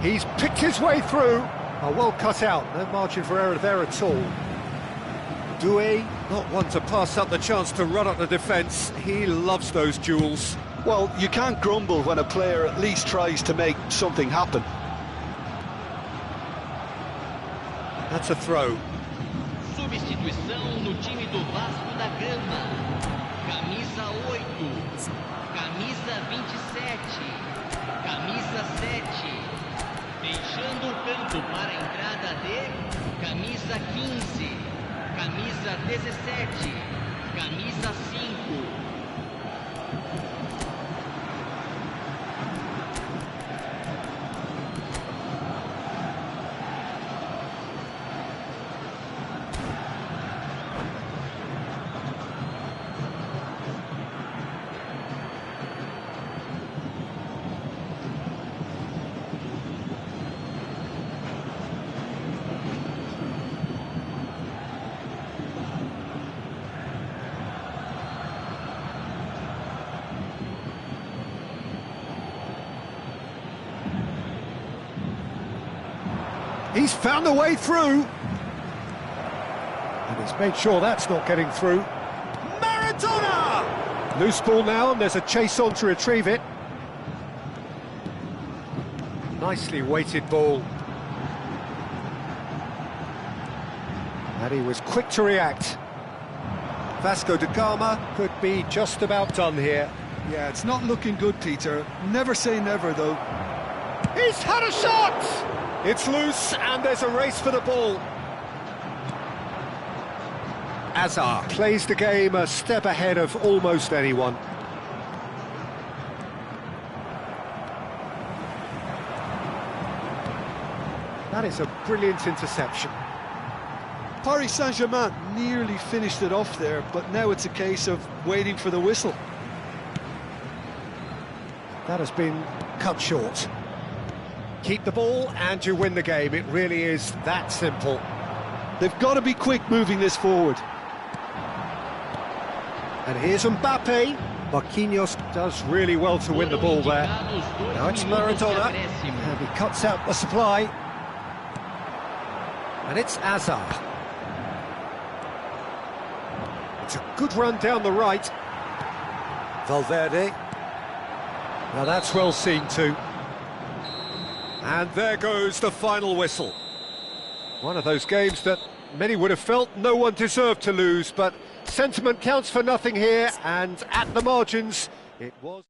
He's picked his way through. Oh, well cut out. No margin for error there at all. Doué, not one to pass up the chance to run up the defence. He loves those duels. Well, you can't grumble when a player at least tries to make something happen. That's a throw. Substituição no time do Vasco da Gama. Camisa 8, camisa 27, camisa 7. Deixando o campo para a entrada de camisa 15, camisa 17, camisa 5. He's found a way through. And he's made sure that's not getting through. Maradona! Loose ball now, and there's a chase on to retrieve it. Nicely weighted ball. And he was quick to react. Vasco da Gama could be just about done here. Yeah, it's not looking good, Peter. Never say never, though. He's had a shot! It's loose, and there's a race for the ball. Azar plays the game a step ahead of almost anyone. That is a brilliant interception. Paris Saint-Germain nearly finished it off there, but now it's a case of waiting for the whistle. That has been cut short. Keep the ball and you win the game. It really is that simple. They've got to be quick moving this forward. And here's Mbappe. Marquinhos does really well to win the ball there. Now it's Maradona. And he cuts out the supply. And it's Azar. It's a good run down the right. Valverde. Now that's well seen too. And there goes the final whistle. One of those games that many would have felt no one deserved to lose, but sentiment counts for nothing here, and at the margins, it was...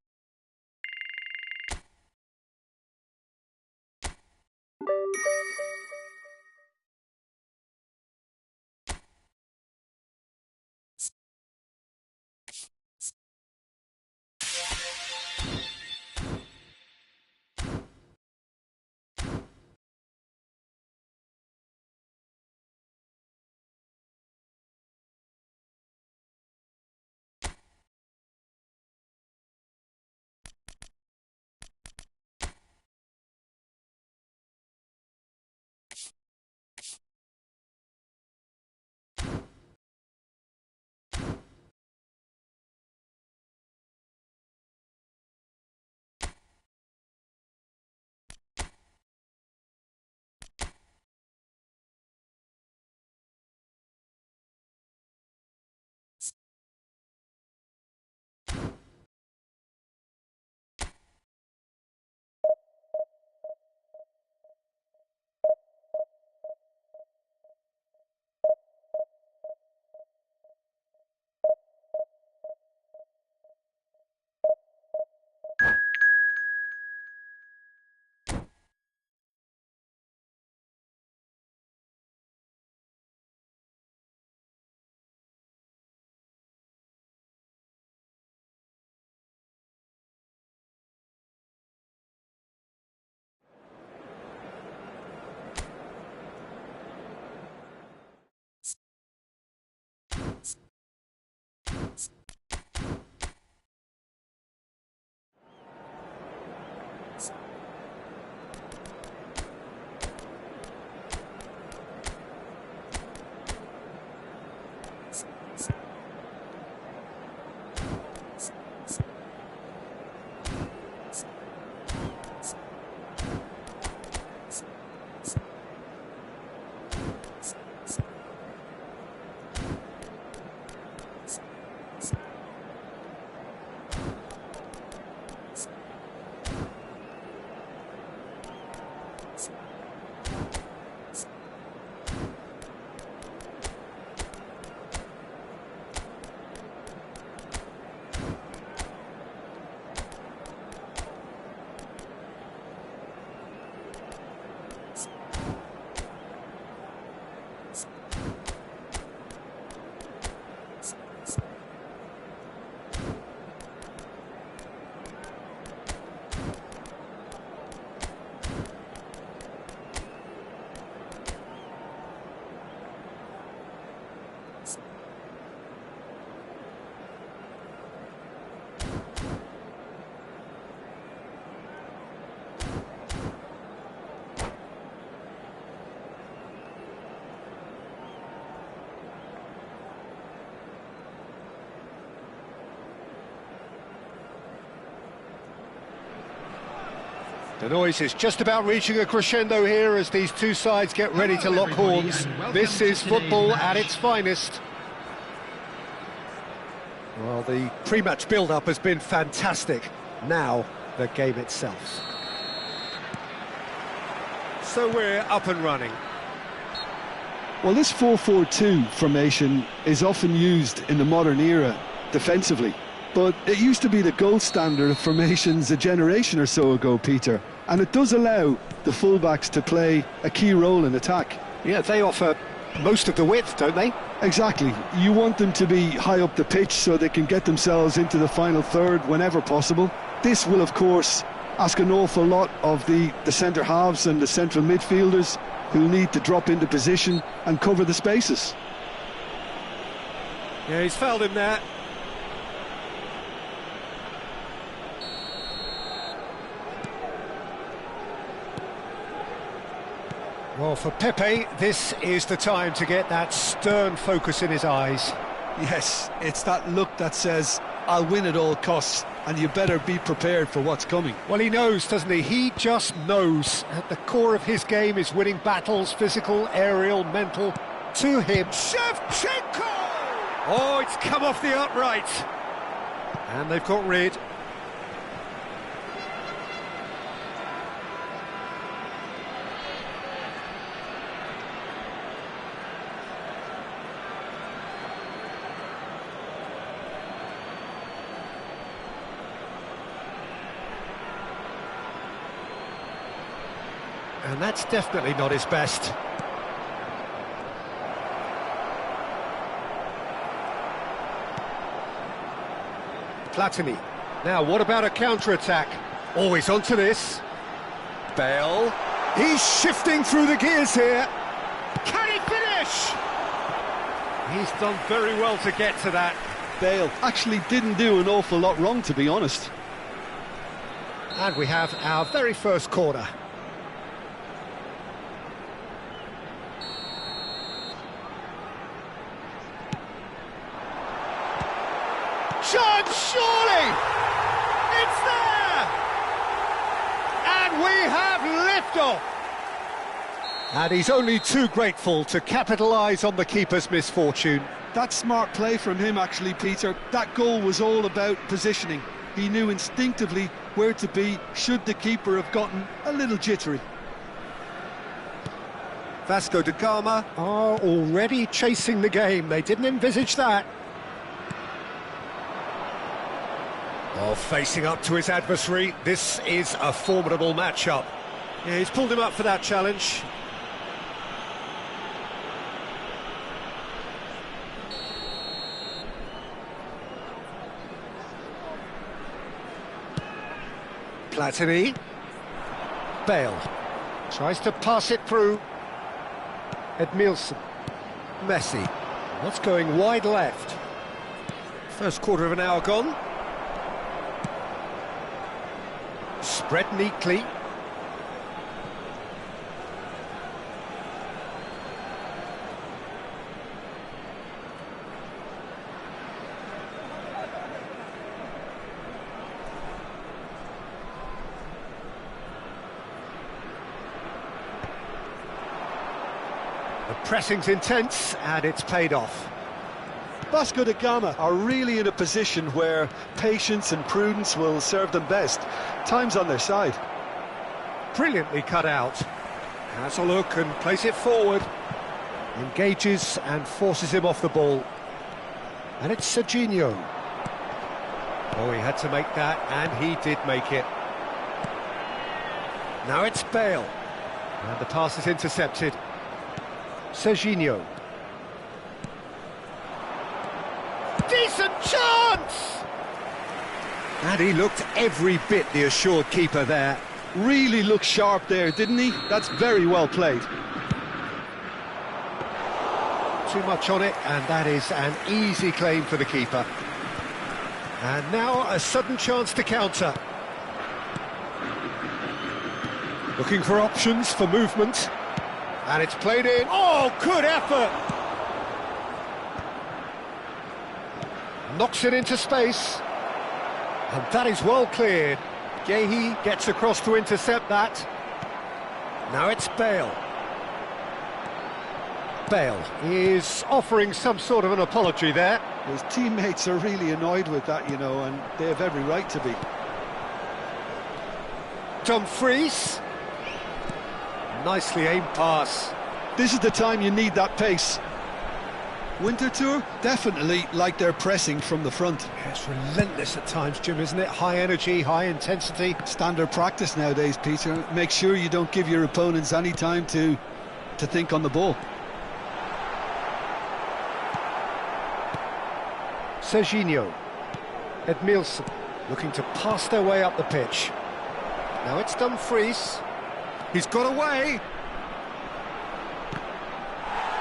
The noise is just about reaching a crescendo here as these two sides get ready to lock horns. This is football at its finest. Well, the pre-match build-up has been fantastic. Now, the game itself. So we're up and running. Well, this 4-4-2 formation is often used in the modern era defensively. But it used to be the gold standard of formations a generation or so ago, Peter. And it does allow the fullbacks to play a key role in attack. Yeah, they offer most of the width, don't they? Exactly. You want them to be high up the pitch so they can get themselves into the final third whenever possible. This will, of course, ask an awful lot of the centre halves and the central midfielders who need to drop into position and cover the spaces. Yeah, he's fouled him there. Well, for Pepe, this is the time to get that stern focus in his eyes. Yes, it's that look that says, I'll win at all costs, and you better be prepared for what's coming. Well, he knows, doesn't he? He just knows. At the core of his game is winning battles, physical, aerial, mental. To him, Shevchenko! oh, it's come off the upright. And they've got rid. And that's definitely not his best. Platini. Now, what about a counter-attack? Always onto this. Bale. He's shifting through the gears here. Can he finish? He's done very well to get to that. Bale actually didn't do an awful lot wrong, to be honest. And we have our very first corner. Chance, surely! It's there! And we have liftoff! And he's only too grateful to capitalise on the keeper's misfortune. That's smart play from him, actually, Peter. That goal was all about positioning. He knew instinctively where to be should the keeper have gotten a little jittery. Vasco da Gama are already chasing the game. They didn't envisage that. Oh, facing up to his adversary, this is a formidable matchup. Yeah, he's pulled him up for that challenge. Platini. Bale. Tries to pass it through. Edmilson. Messi. That's going wide left. First quarter of an hour gone. Spread neatly. The pressing's intense and it's paid off. Vasco da Gama are really in a position where patience and prudence will serve them best. Time's on their side. Brilliantly cut out. Has a look and plays it forward. Engages and forces him off the ball. And it's Serginho. Oh, he had to make that, and he did make it. Now it's Bale. And the pass is intercepted. Serginho. Decent chance! And he looked every bit the assured keeper there. Really looked sharp there, didn't he? That's very well played. Too much on it, and that is an easy claim for the keeper. And now a sudden chance to counter. Looking for options for movement. And it's played in. Oh, good effort! Knocks it into space. And that is well cleared. Gehi gets across to intercept that. Now it's Bale. Bale is offering some sort of an apology there. His teammates are really annoyed with that, you know, and they have every right to be. Dumfries. Nicely aimed pass. This is the time you need that pace. Winter Tour definitely like they're pressing from the front. Yeah, it's relentless at times, Jim, isn't it? High energy, high intensity. Standard practice nowadays, Peter. Make sure you don't give your opponents any time to think on the ball. Serginho. Edmilson looking to pass their way up the pitch. Now it's Dumfries. He's got away.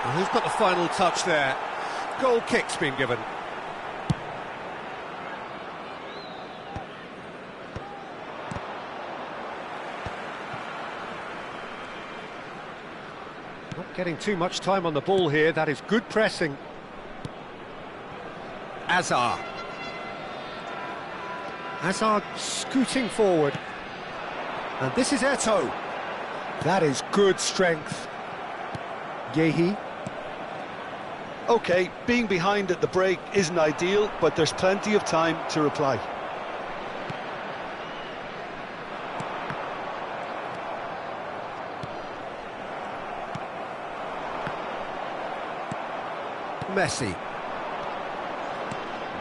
And who's got the final touch there? Goal kick's been given. Not getting too much time on the ball here. That is good pressing. Hazard. Hazard scooting forward. And this is Eto'o. That is good strength. Gehi. OK, being behind at the break isn't ideal, but there's plenty of time to reply. Messi.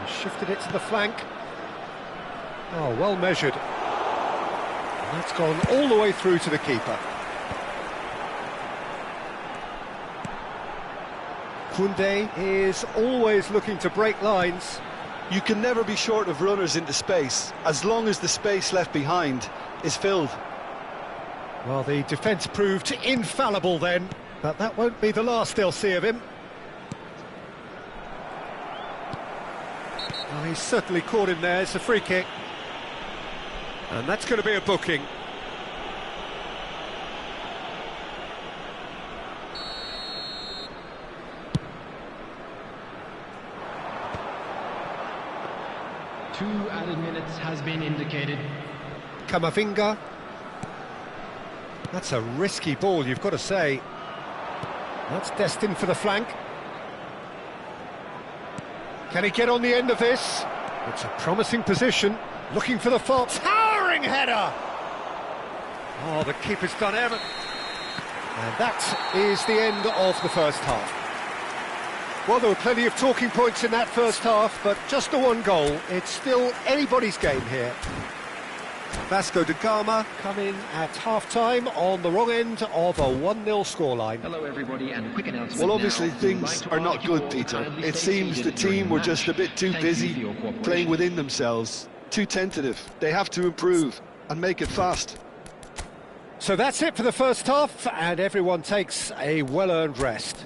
Shifted it to the flank. Oh, well measured. And that's gone all the way through to the keeper. Koundé is always looking to break lines. You can never be short of runners into space, as long as the space left behind is filled. Well, the defence proved infallible then, but that won't be the last they'll see of him. Well, he's certainly caught him there. It's a free kick. And that's going to be a booking. Two added minutes has been indicated. Camavinga. That's a risky ball, you've got to say. That's destined for the flank. Can he get on the end of this? It's a promising position. Looking for the far... Towering header! Oh, the keeper's done everything. And that is the end of the first half. Well, there were plenty of talking points in that first half, but just the one goal. It's still anybody's game here. Vasco da Gama come in at half-time on the wrong end of a 1-0 scoreline. Hello everybody, and a quick announcement. Well, obviously now. things are not good, Peter. It seems the team were just a bit too busy playing within themselves, too tentative. They have to improve and make it fast. So that's it for the first half, and everyone takes a well-earned rest.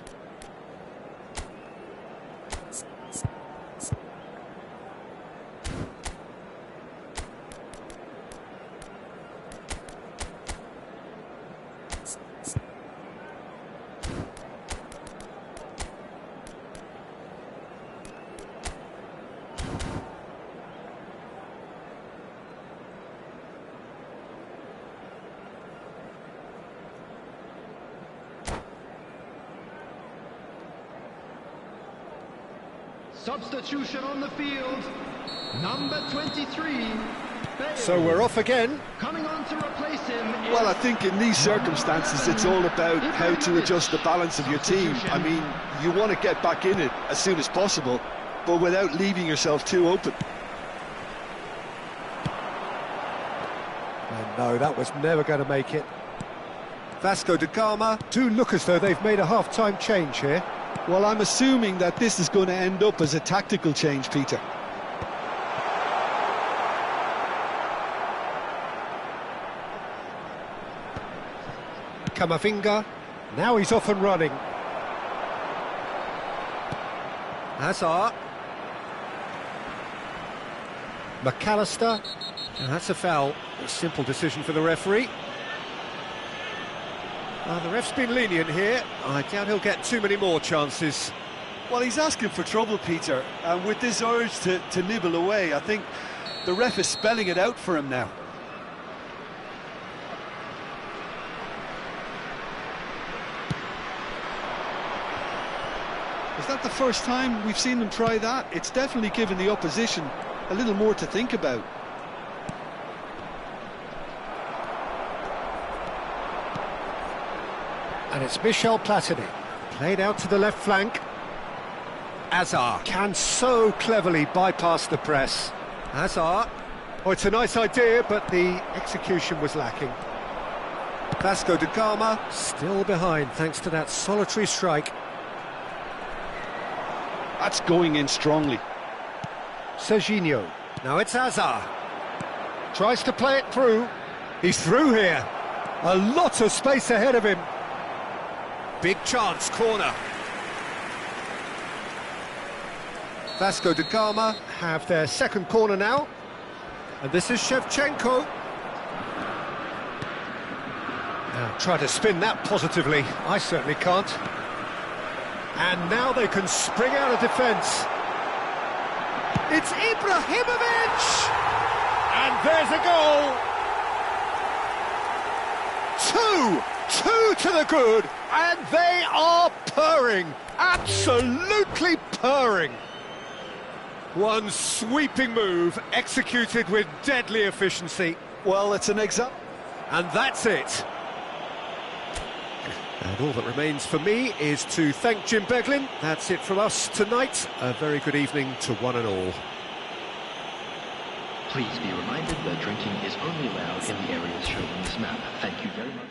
Substitution on the field, number 23. Bale. So we're off again. Coming on to replace him. Well, I think in these circumstances it's all about how to adjust the balance of your team. I mean, you want to get back in it as soon as possible, but without leaving yourself too open. And no, that was never going to make it. Vasco da Gama do look as though they've made a half-time change here. Well, I'm assuming that this is going to end up as a tactical change, Peter. Camavinga, now he's off and running. Hazard. McAllister, and that's a foul. A simple decision for the referee. The ref's been lenient here. I doubt he'll get too many more chances. Well, he's asking for trouble, Peter, and with this urge to nibble away, I think the ref is spelling it out for him now. Is that the first time we've seen them try that? It's definitely given the opposition a little more to think about. And it's Michel Platini, played out to the left flank. Azar can so cleverly bypass the press. Azar, oh, it's a nice idea, but the execution was lacking. Vasco da Gama still behind thanks to that solitary strike. That's going in strongly. Serginho, now it's Azar. Tries to play it through. He's through here. A lot of space ahead of him. Big chance, corner. Vasco da Gama have their second corner now. And this is Shevchenko. Now try to spin that positively. I certainly can't. And now they can spring out of defence. It's Ibrahimovic! And there's a goal! Two to the good, and they are purring, absolutely purring. One sweeping move, executed with deadly efficiency. Well, it's an example. And that's it. And all that remains for me is to thank Jim Beglin. That's it from us tonight. A very good evening to one and all. Please be reminded that drinking is only allowed in the areas shown on this map. Thank you very much.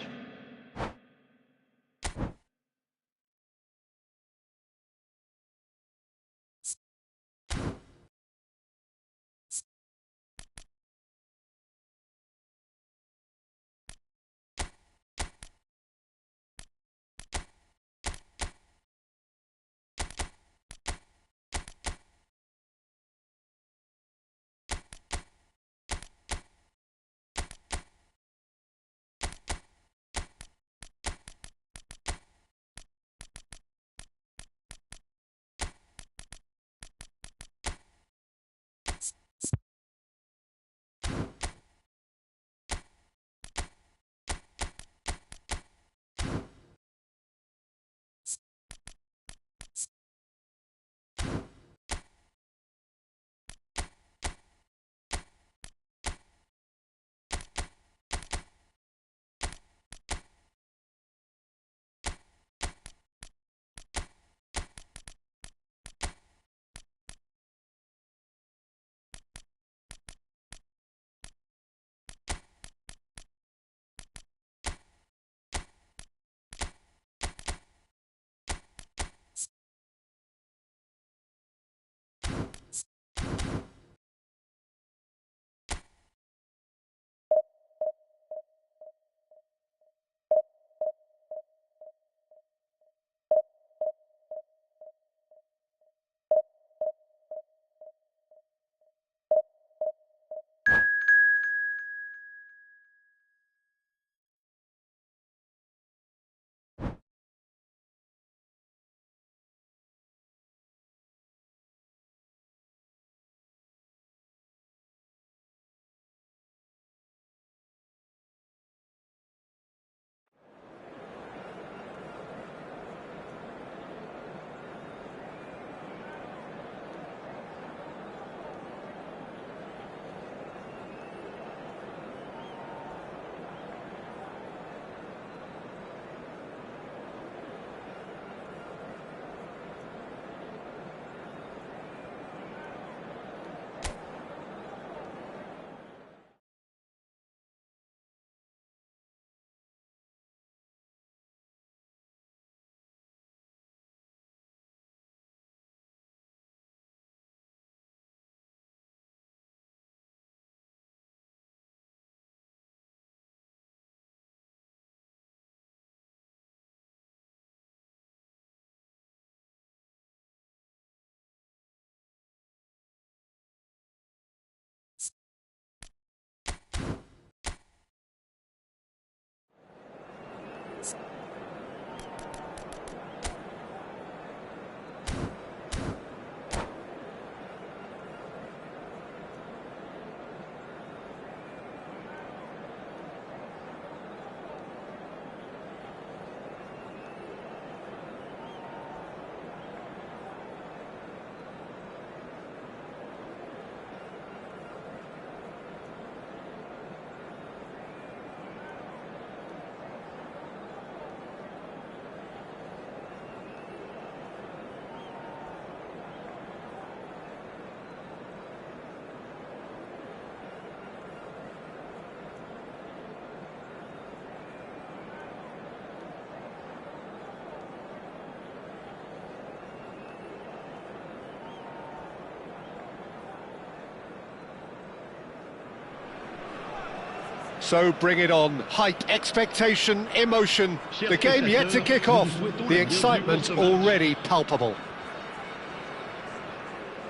So bring it on. Hype, expectation, emotion. The game yet to kick off. The excitement already palpable.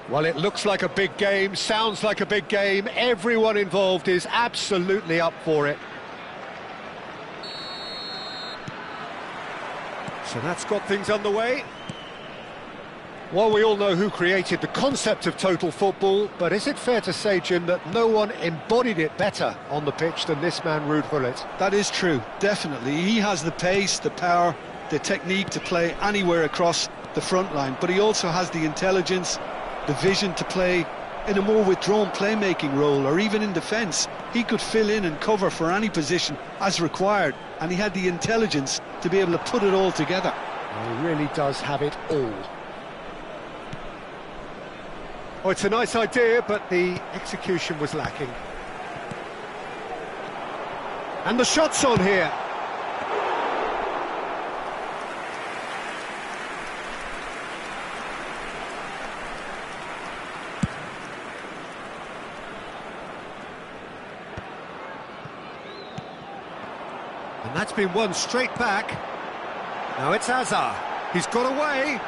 Well, it looks like a big game, sounds like a big game. Everyone involved is absolutely up for it. So that's got things underway. Well, we all know who created the concept of total football, but is it fair to say, Jim, that no one embodied it better on the pitch than this man, Ruud Gullit? That is true, definitely. He has the pace, the power, the technique to play anywhere across the front line, but he also has the intelligence, the vision to play in a more withdrawn playmaking role, or even in defence. He could fill in and cover for any position as required, and he had the intelligence to be able to put it all together. Well, he really does have it all. Oh, it's a nice idea, but the execution was lacking. And the shot's on here. And that's been won straight back. Now it's Hazard. He's got away.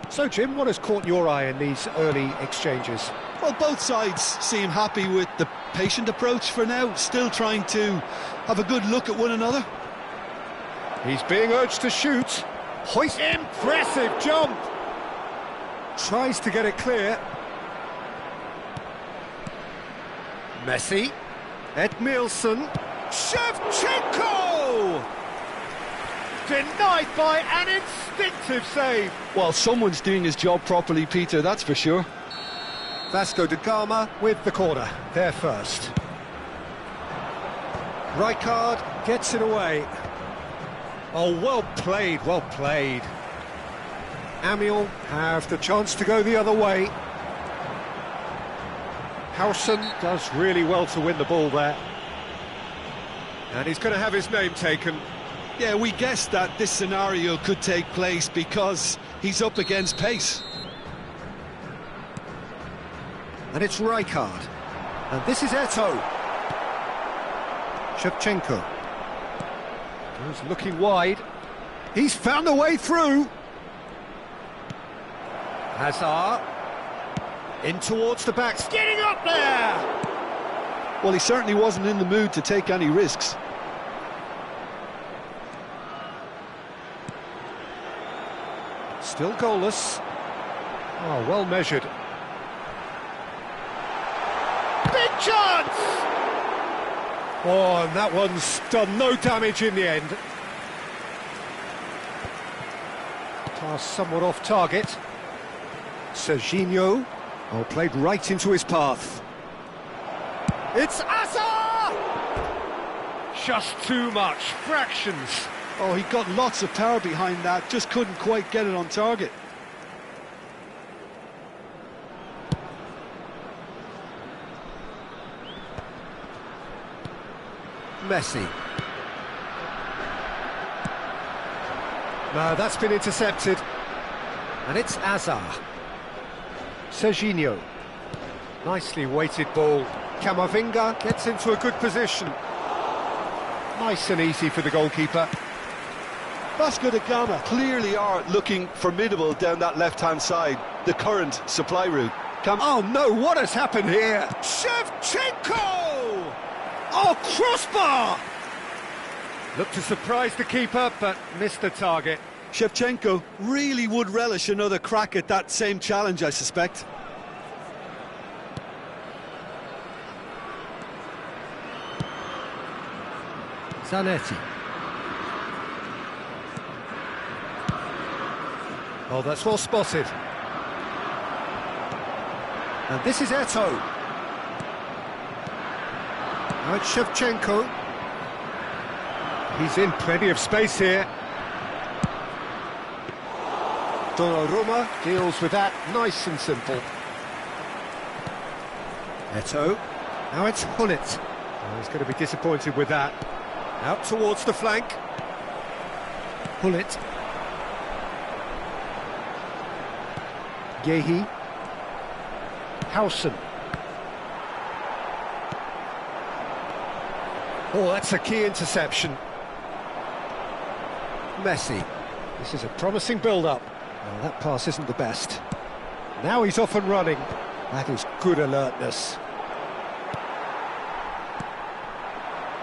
So, Jim, what has caught your eye in these early exchanges? Well, both sides seem happy with the patient approach for now, still trying to have a good look at one another. He's being urged to shoot. Hoist. Impressive jump. Tries to get it clear. Messi. Edmilson. Shevchenko! Denied by an instinctive save. Well, someone's doing his job properly, Peter, that's for sure. Vasco da Gama with the corner, there first. Rijkaard gets it away. Oh, well played, well played. Amiel have the chance to go the other way. Howson does really well to win the ball there. And he's going to have his name taken. Yeah, we guessed that this scenario could take place because he's up against pace. And it's Rijkaard. And this is Eto'o. Shevchenko. He's looking wide. He's found a way through. Hazard. In towards the back. Getting up there! Well, he certainly wasn't in the mood to take any risks. Still goalless. Oh, well measured. Big chance! Oh, and that one's done no damage in the end. Pass somewhat off target. Serginho. Oh, played right into his path. It's Asa! Just too much. Fractions. Oh, he got lots of power behind that, just couldn't quite get it on target. Messi. No, that's been intercepted. And it's Hazard. Serginho. Nicely weighted ball. Camavinga gets into a good position. Nice and easy for the goalkeeper. Vasco da Gama clearly are looking formidable down that left-hand side, the current supply route. Oh no, what has happened here? Shevchenko! Oh, crossbar! Looked to surprise the keeper, but missed the target. Shevchenko really would relish another crack at that same challenge, I suspect. Zanetti. Oh, that's well spotted. And this is Eto'o. Now it's Shevchenko. He's in plenty of space here. Donnarumma deals with that nice and simple. Eto'o. Now it's Gullit. Oh, he's going to be disappointed with that. Out towards the flank. Gullit. Yehi. Howson. Oh, that's a key interception. Messi. This is a promising build-up. Well, that pass isn't the best. Now he's off and running. That is good alertness.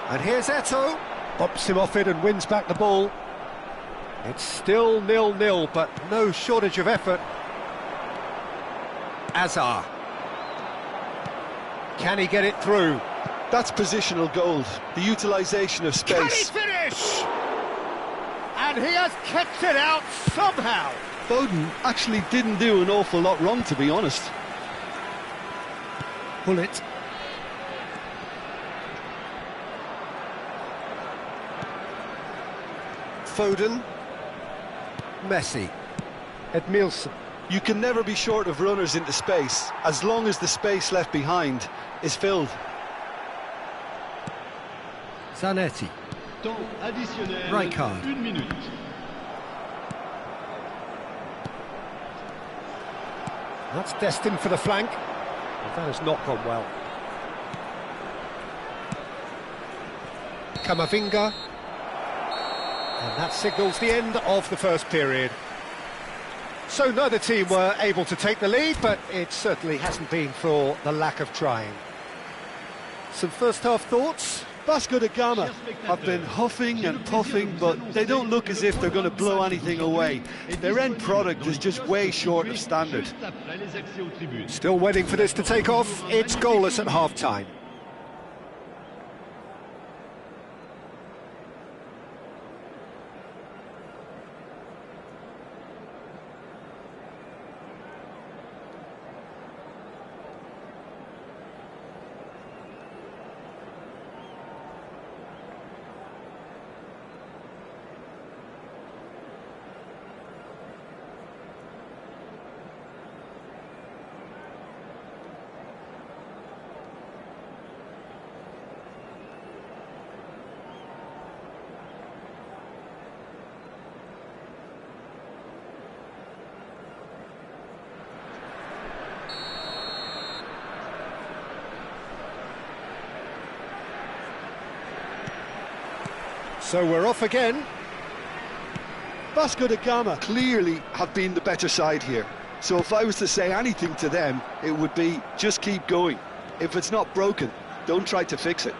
And here's Eto'o. Bumps him off it and wins back the ball. It's still 0-0, but no shortage of effort. Azar. Can he get it through? That's positional gold, the utilisation of Can he space. finish? And he has kept it out somehow. Foden actually didn't do an awful lot wrong, to be honest. Pull it. Foden. Messi. Edmilson. You can never be short of runners into space, as long as the space left behind is filled. Zanetti. Temps additionnel, Rijkaard. 1 minute. That's destined for the flank. But that has not gone well. Camavinga. And that signals the end of the first period. So neither team were able to take the lead, but it certainly hasn't been for the lack of trying. Some first-half thoughts? Vasco da Gama have been huffing and puffing, but they don't look as if they're going to blow anything away. Their end product is just way short of standard. Juste après les accès aux tribunes. Still waiting for this to take off. It's goalless at half-time. So we're off again. Vasco da Gama clearly have been the better side here. So if I was to say anything to them, it would be just keep going. If it's not broken, don't try to fix it.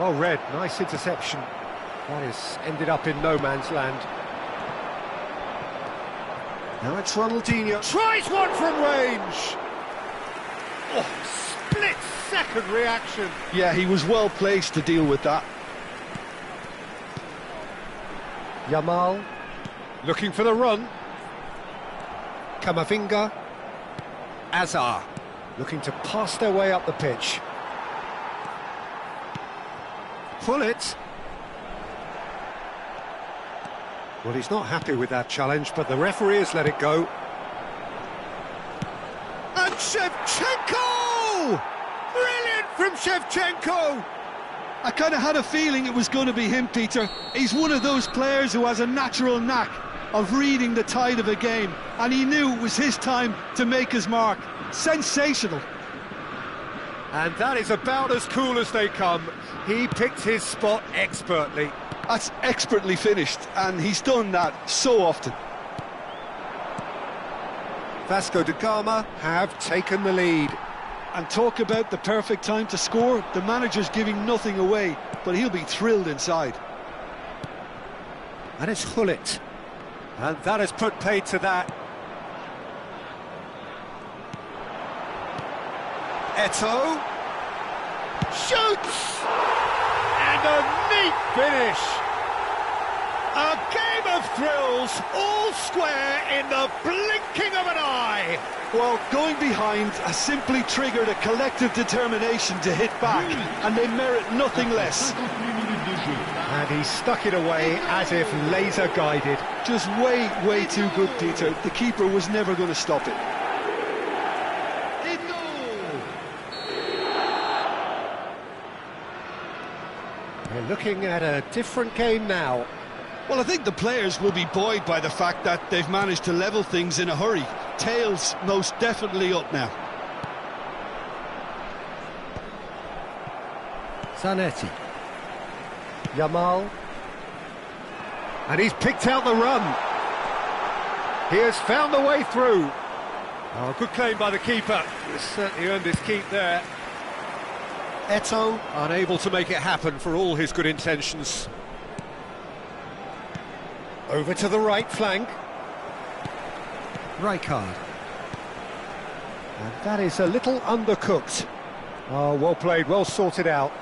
Oh, Red, nice interception. That has ended up in no man's land. Now it's Ronaldinho. Tries one from range. Oh, split-second reaction. Yeah, he was well placed to deal with that. Yamal. Looking for the run. Camavinga. Azar. Looking to pass their way up the pitch. Pull it. Well, he's not happy with that challenge, but the referee has let it go. And Shevchenko! Brilliant from Shevchenko! I kind of had a feeling it was going to be him, Peter. He's one of those players who has a natural knack of reading the tide of a game, and he knew it was his time to make his mark. Sensational. And that is about as cool as they come. He picked his spot expertly. That's expertly finished, and he's done that so often. Vasco da Gama have taken the lead. And talk about the perfect time to score. The manager's giving nothing away, but he'll be thrilled inside. And it's Hullet. And that has put paid to that. Eto'o. Shoots! And a neat finish. A game of thrills, all square in the blinking of an eye. Well, going behind has simply triggered a collective determination to hit back, and they merit nothing less. 58 minutes de jeu. And he stuck it away as if laser guided. Just way too good, Peter. The keeper was never going to stop it. We're looking at a different game now. Well, I think the players will be buoyed by the fact that they've managed to level things in a hurry. Tails most definitely up now. Zanetti. Yamal. And he's picked out the run. He has found the way through. Oh, good claim by the keeper. He's certainly earned his keep there. Eto'o unable to make it happen for all his good intentions. Over to the right flank. Rijkaard. And that is a little undercooked. Oh, well played, well sorted out.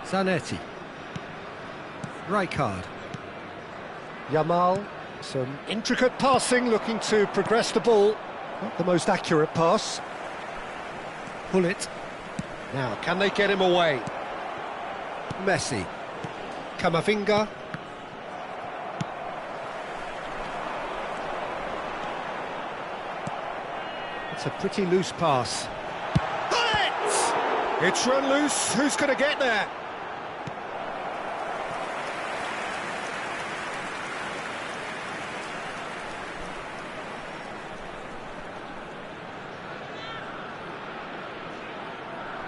Zanetti. Rijkaard. Yamal. Some intricate passing, looking to progress the ball. Not the most accurate pass. Pull it. Now, can they get him away? Messi. Camavinga. It's a pretty loose pass. It's run loose. Who's going to get there?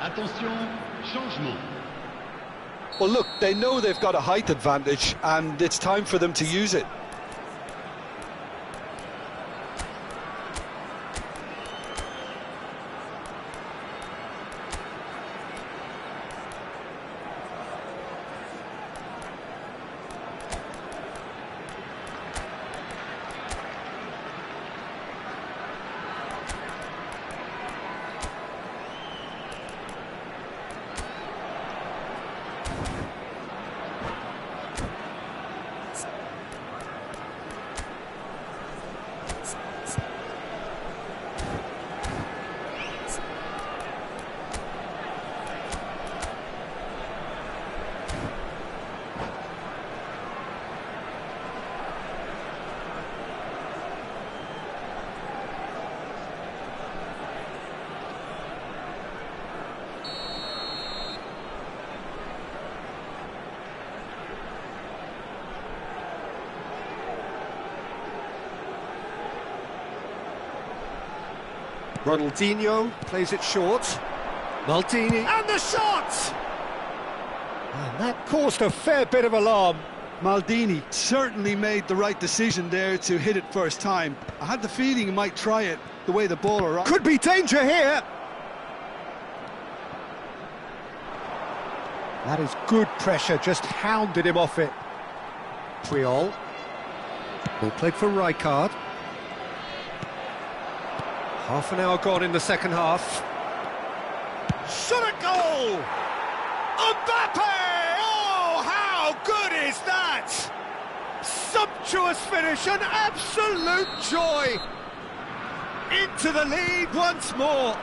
Attention, changement. Well, look, they know they've got a height advantage, and it's time for them to use it. Ronaldinho plays it short. Maldini. And the shot! And that caused a fair bit of alarm. Maldini certainly made the right decision there to hit it first time. I had the feeling he might try it the way the ball arrived. Could be danger here. That is good pressure, just hounded him off it. Triol. Ball played for Rijkaard. Half an hour gone in the second half. Shot a goal! Mbappe! Oh, how good is that? Sumptuous finish, an absolute joy. Into the lead once more.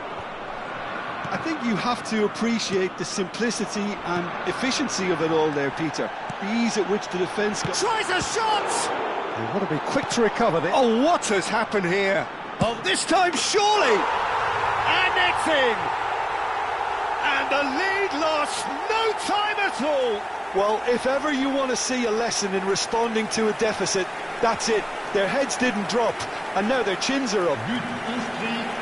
I think you have to appreciate the simplicity and efficiency of it all there, Peter. The ease at which the defence got... Tries a shot! They want to be quick to recover this. Oh, what has happened here? Oh, this time surely! And it's in! And the lead lost no time at all! Well, if ever you want to see a lesson in responding to a deficit, that's it. Their heads didn't drop, and now their chins are up.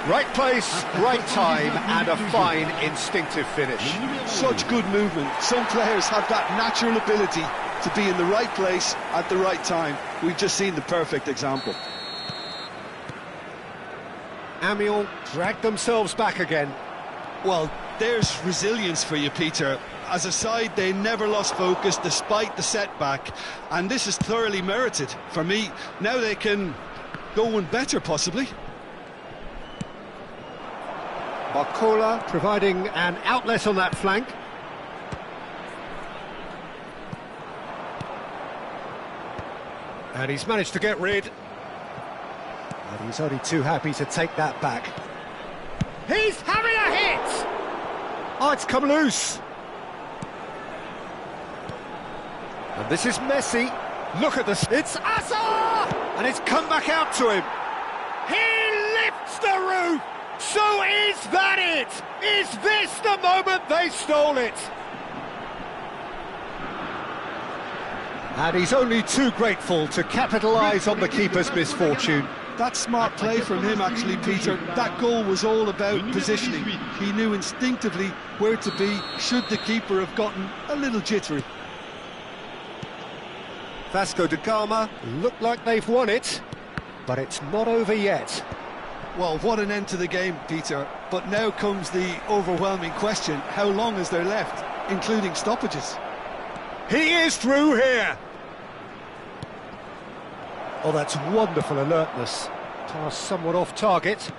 Right place, right time, and a fine instinctive finish. Such good movement. Some players have that natural ability to be in the right place at the right time. We've just seen the perfect example. Amiens dragged themselves back again. Well, there's resilience for you, Peter. As a side, they never lost focus despite the setback, and this is thoroughly merited. For me, now they can go one better, possibly. Barcola providing an outlet on that flank. And he's managed to get rid. And he's only too happy to take that back. He's having a hit! Oh, it's come loose. And this is Messi. Look at this. It's Hazard! And it's come back out to him. He lifts the roof! So is that it? Is this the moment they stole it? And he's only too grateful to capitalise on the keeper's misfortune. That's smart play from him, actually, Peter. That goal was all about positioning. He knew instinctively where to be should the keeper have gotten a little jittery. Vasco da Gama look like they've won it, but it's not over yet. Well, what an end to the game, Peter. But now comes the overwhelming question: how long is there left, including stoppages? He is through here! Oh, that's wonderful alertness. Pass somewhat off target.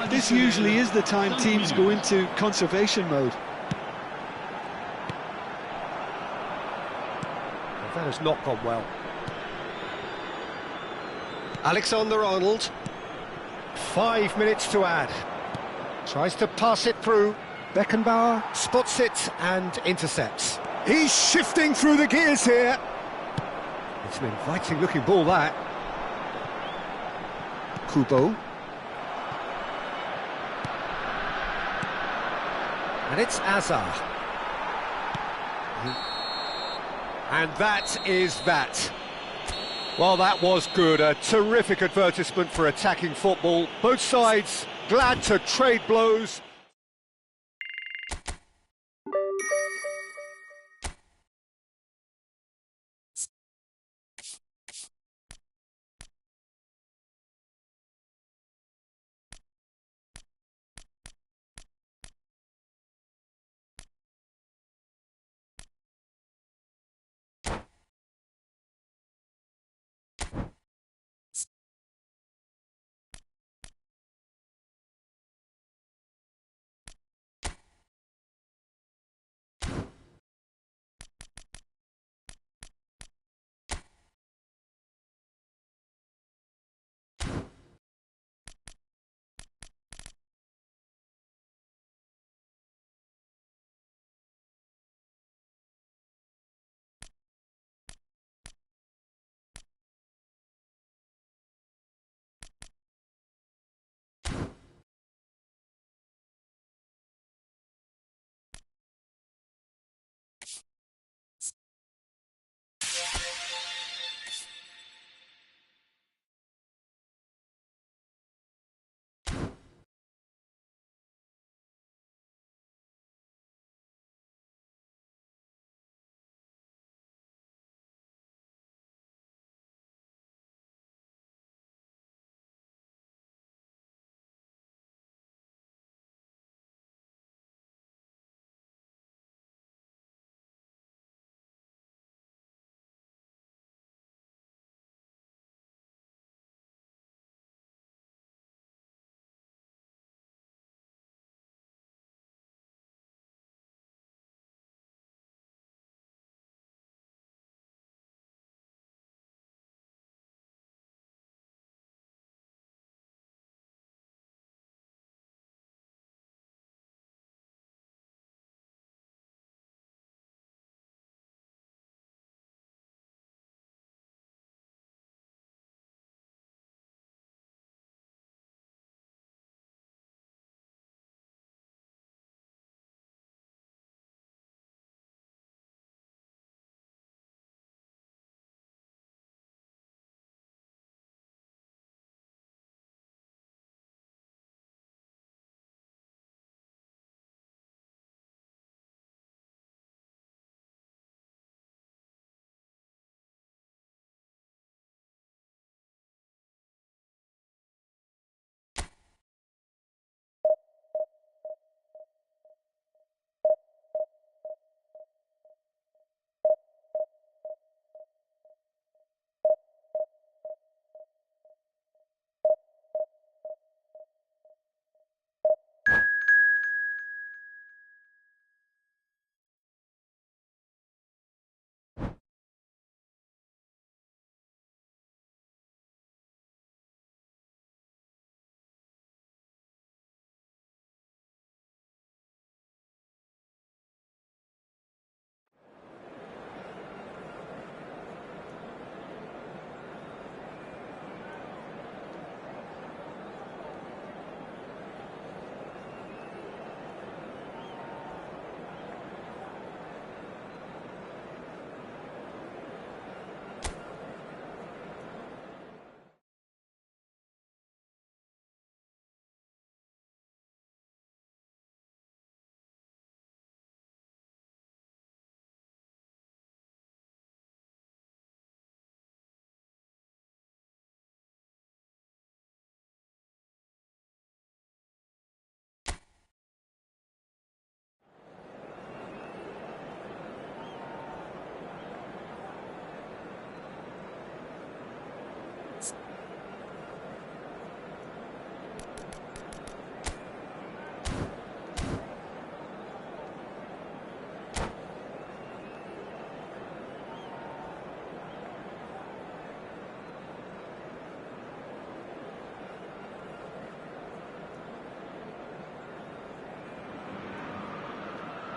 This usually is the time teams go into conservation mode. That has not gone well. Alexander-Arnold. 5 minutes to add. Tries to pass it through. Beckenbauer spots it and intercepts. He's shifting through the gears here. It's an inviting looking ball, that. Kubo. And it's Azar. And that is that. Well, that was good. A terrific advertisement for attacking football. Both sides glad to trade blows.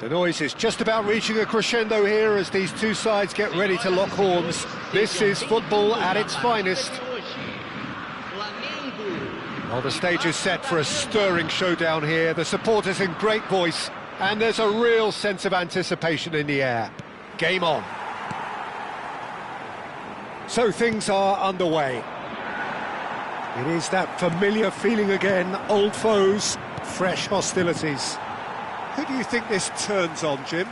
The noise is just about reaching a crescendo here as these two sides get ready to lock horns. This is football at its finest. Well, the stage is set for a stirring showdown here. The supporters in great voice, and there's a real sense of anticipation in the air. Game on. So things are underway. It is that familiar feeling again, old foes, fresh hostilities. Who do you think this turns on, Jim?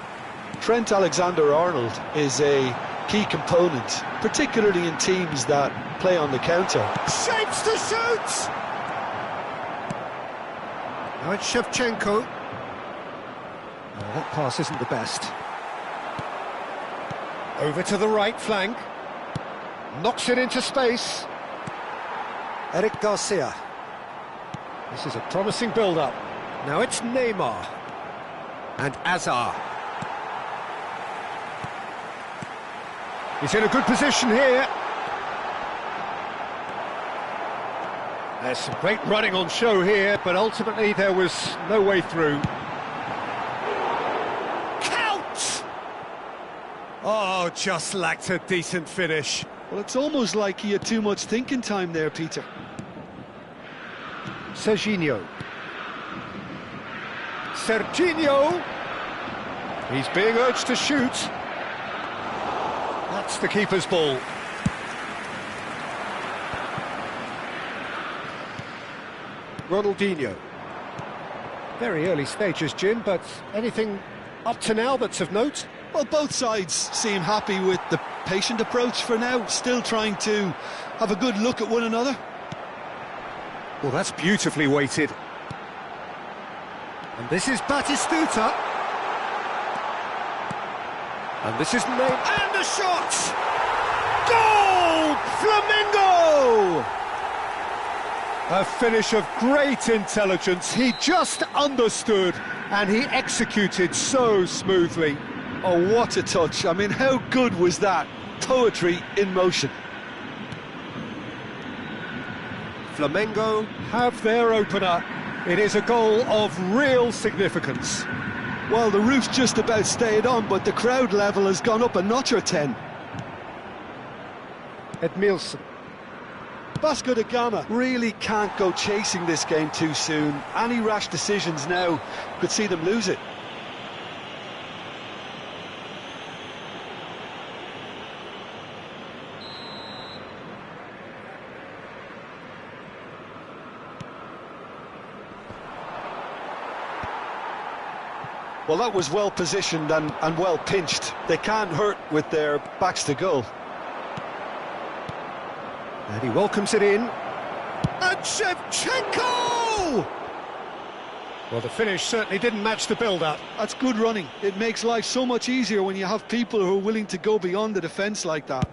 Trent Alexander-Arnold is a key component, particularly in teams that play on the counter. Shapes to shoot! Now it's Shevchenko. Oh, that pass isn't the best. Over to the right flank. Knocks it into space. Eric Garcia. This is a promising build-up. Now it's Neymar. And Azar. He's in a good position here. There's some great running on show here, but ultimately there was no way through. Count! Oh, just lacked a decent finish. Well, it's almost like he had too much thinking time there, Peter. Serginho. He's being urged to shoot. That's the keeper's ball. Ronaldinho. Very early stages, Jim, but anything up to now that's of note? Well, both sides seem happy with the patient approach for now, still trying to have a good look at one another. Well, that's beautifully weighted. And this is Batistuta. And this is Nate. And the shot! Goal! Flamengo! A finish of great intelligence. He just understood and he executed so smoothly. Oh, what a touch. I mean, how good was that? Poetry in motion. Flamengo have their opener. It is a goal of real significance. Well, the roof's just about stayed on, but the crowd level has gone up a notch or 10. Edmilson. Vasco da Gama really can't go chasing this game too soon. Any rash decisions now could see them lose it. Well, that was well positioned and well pinched. They can't hurt with their backs to goal. And he welcomes it in. And Shevchenko! Well, the finish certainly didn't match the build-up. That's good running. It makes life so much easier when you have people who are willing to go beyond the defence like that.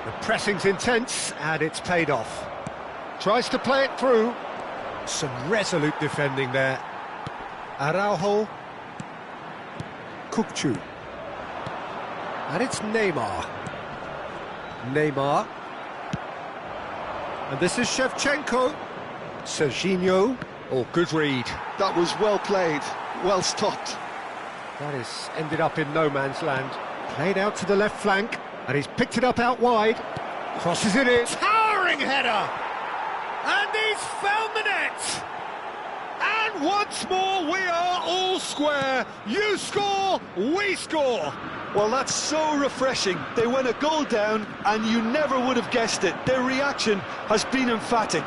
The pressing's intense, and it's paid off. Tries to play it through. Some resolute defending there. Araujo. Kukçu. And it's Neymar. Neymar. And this is Shevchenko. Serginho. Oh, good read. That was well played, well stopped. That is ended up in no man's land. Played out to the left flank, and he's picked it up out wide. Crosses it in. Towering header! And he's found the net! And once more we are all square. You score, we score. Well, that's so refreshing. They went a goal down and you never would have guessed it. Their reaction has been emphatic.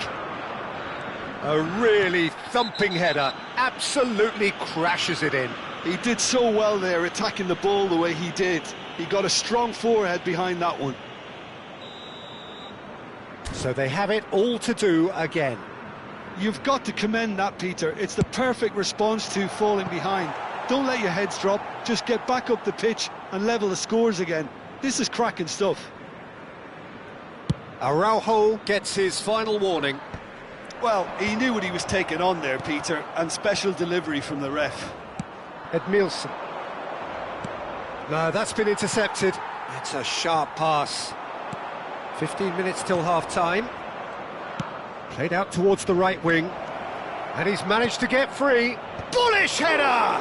A really thumping header, absolutely crashes it in. He did so well there, attacking the ball the way he did. He got a strong forehead behind that one. So they have it all to do again. You've got to commend that, Peter. It's the perfect response to falling behind. Don't let your heads drop, just get back up the pitch and level the scores again. This is cracking stuff. Araujo gets his final warning. Well, he knew what he was taking on there, Peter, and special delivery from the ref. Edmilson. No, that's been intercepted. It's a sharp pass. 15 minutes till half-time. Played out towards the right wing. And he's managed to get free. Bullish header!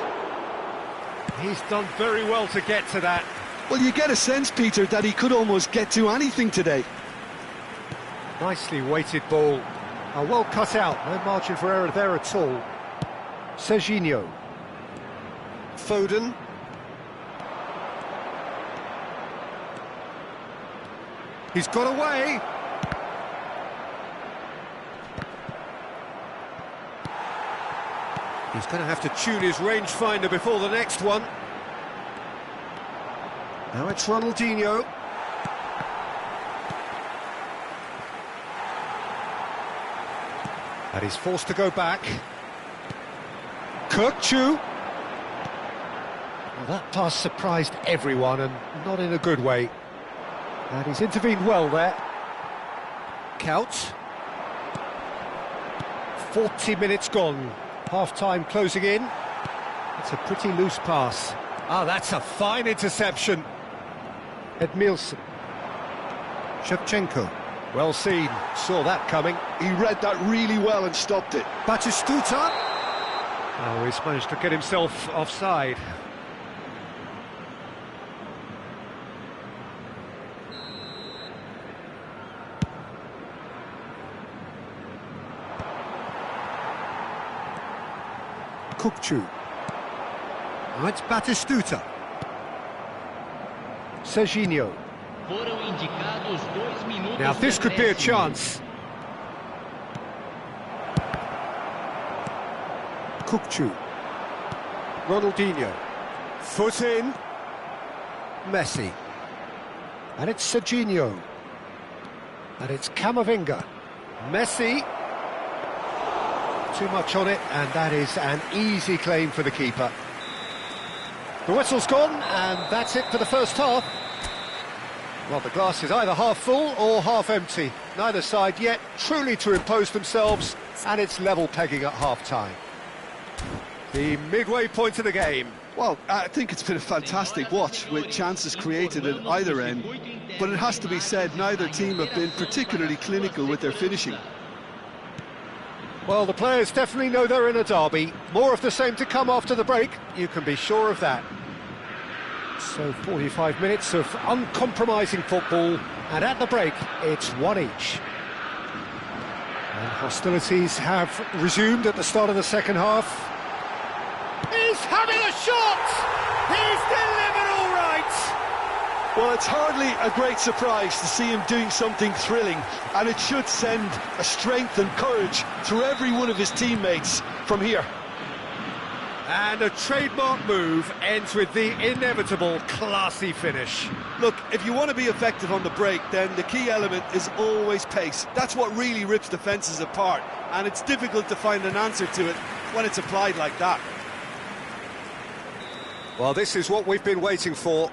He's done very well to get to that. Well, you get a sense, Peter, that he could almost get to anything today. Nicely weighted ball. Well cut out, no margin for error there at all. Serginho. Foden. He's got away. He's going to have to tune his rangefinder before the next one. Now it's Ronaldinho. And he's forced to go back. Kirkchu. Well, that pass surprised everyone, and not in a good way. And he's intervened well there. Couch. 40 minutes gone. Half-time closing in. It's a pretty loose pass. That's a fine interception. Edmilson. Shevchenko. Well seen. Saw that coming. He read that really well and stopped it. Batistuta. Oh, he's managed to get himself offside. Kukçu. Now it's Batistuta. Serginho. Now this could be a chance. Kukçu. Ronaldinho. Foot in. Messi. And it's Serginho. And it's Camavinga. Messi. Too much on it, and that is an easy claim for the keeper. The whistle's gone, and that's it for the first half. Well, the glass is either half full or half empty. Neither side yet truly to impose themselves, and it's level pegging at half-time. The midway point of the game. Well, I think it's been a fantastic watch, with chances created at either end. But it has to be said, neither team have been particularly clinical with their finishing. Well, the players definitely know they're in a derby. More of the same to come after the break, you can be sure of that. So 45 minutes of uncompromising football, and at the break, it's one each. And hostilities have resumed at the start of the second half. He's having a shot! He's delivered all right! Well, it's hardly a great surprise to see him doing something thrilling, and it should send a strength and courage through every one of his teammates from here. And a trademark move ends with the inevitable classy finish. Look, if you want to be effective on the break, then the key element is always pace. That's what really rips defences apart, and it's difficult to find an answer to it when it's applied like that. Well, this is what we've been waiting for.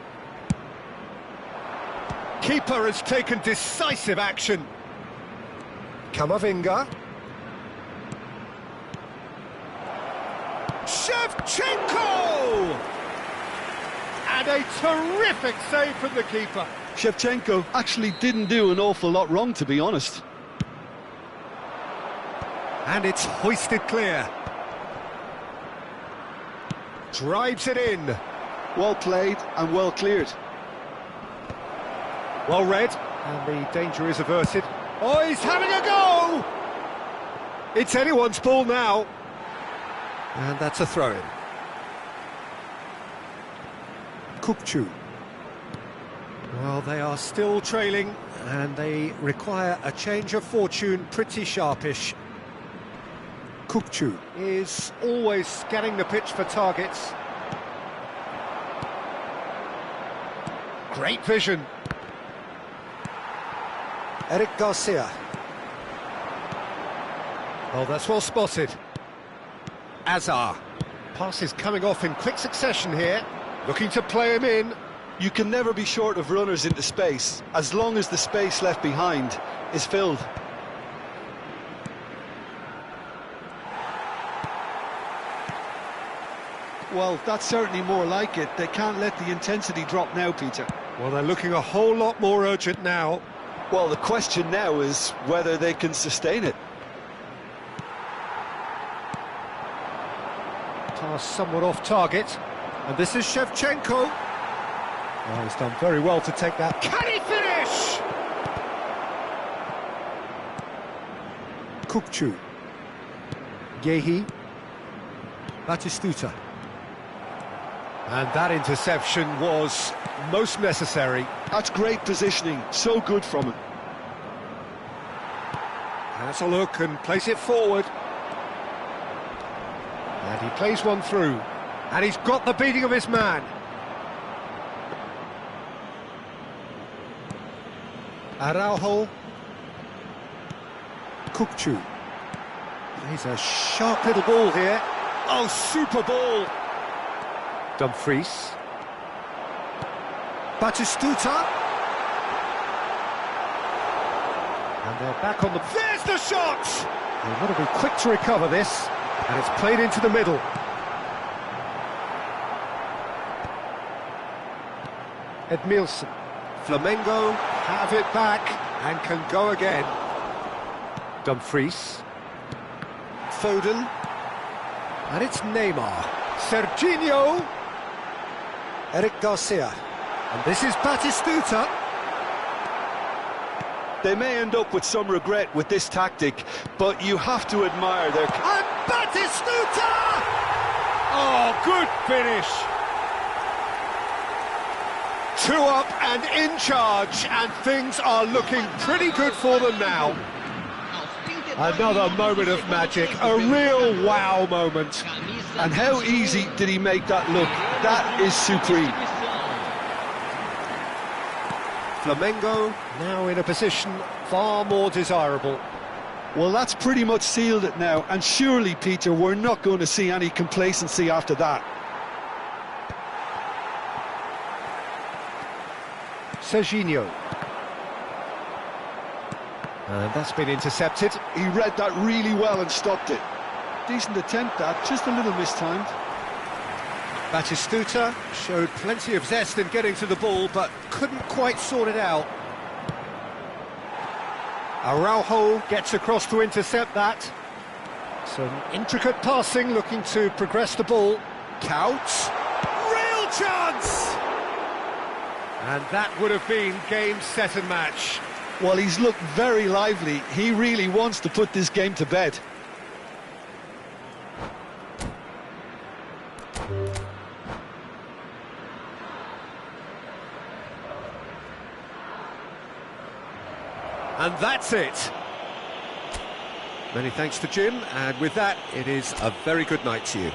Keeper has taken decisive action. Camavinga. Shevchenko! And a terrific save from the keeper. Shevchenko actually didn't do an awful lot wrong, to be honest. And it's hoisted clear. Drives it in. Well played and well cleared. Well read, and the danger is averted. Oh, he's having a go! It's anyone's ball now. And that's a throw-in. Kukçu. Well, they are still trailing, and they require a change of fortune pretty sharpish. Kukçu is always scanning the pitch for targets. Great vision. Eric Garcia. Oh, that's well spotted. Azar. Pass is coming off in quick succession here. Looking to play him in. You can never be short of runners into space, as long as the space left behind is filled. Well, that's certainly more like it. They can't let the intensity drop now, Peter. Well, they're looking a whole lot more urgent now. Well, the question now is whether they can sustain it. Now somewhat off target. And this is Shevchenko. Oh, he's done very well to take that. Can he finish? Kukcu. Gehi. Batistuta. And that interception was most necessary. That's great positioning, so good from him. Has a look and plays it forward. And he plays one through. And he's got the beating of his man. Araujo. Kukcu. He's a sharp little ball here. Oh, super ball. Dumfries. Batistuta. And they're back on the... There's the shot! They've got to be quick to recover this. And it's played into the middle. Edmilson. Flamengo have it back and can go again. Dumfries. Foden. And it's Neymar. Serginho. Eric Garcia. And this is Batistuta. They may end up with some regret with this tactic, but you have to admire their... And Batistuta! Oh, good finish. 2 up and in charge, and things are looking pretty good for them now. Another moment of magic, a real wow moment. And how easy did he make that look? That is supreme. Flamengo now in a position far more desirable. Well, that's pretty much sealed it now, and surely, Peter, we're not going to see any complacency after that. Serginho. And that's been intercepted. He read that really well and stopped it. Decent attempt, that, just a little mistimed. Batistuta showed plenty of zest in getting to the ball, but couldn't quite sort it out. Araujo gets across to intercept that. Some intricate passing, looking to progress the ball. Counts. Real chance! And that would have been game, set and match. Well, he's looked very lively. He really wants to put this game to bed. And that's it. Many thanks to Jim, and with that, it is a very good night to you.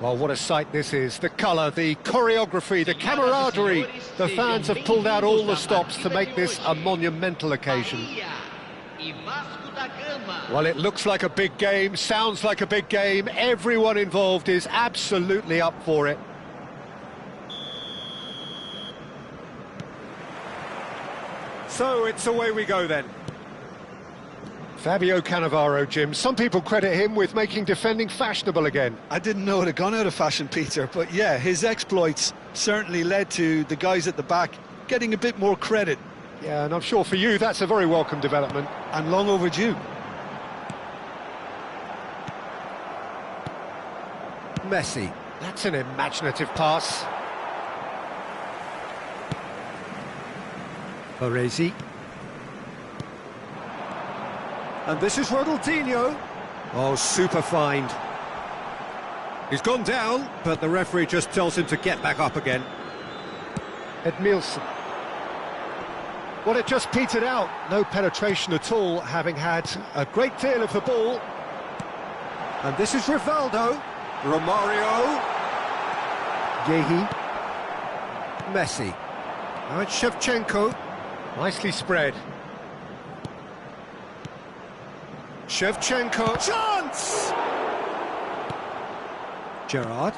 Well, what a sight this is. The colour, the choreography, the camaraderie. The fans have pulled out all the stops to make this a monumental occasion. Well, it looks like a big game, sounds like a big game. Everyone involved is absolutely up for it. So it's away we go then. Fabio Cannavaro, Jim. Some people credit him with making defending fashionable again. I didn't know it had gone out of fashion, Peter, but yeah, his exploits certainly led to the guys at the back getting a bit more credit. Yeah, and I'm sure for you that's a very welcome development. And long overdue. Messi. That's an imaginative pass. Baresi. And this is Ronaldinho. Oh, super find. He's gone down, but the referee just tells him to get back up again. Edmilson. Well, it just petered out. No penetration at all, having had a great deal of the ball. And this is Rivaldo. Romario. Yehi. Messi. Now it's Shevchenko. Nicely spread. Shevchenko. Chance! Gerrard.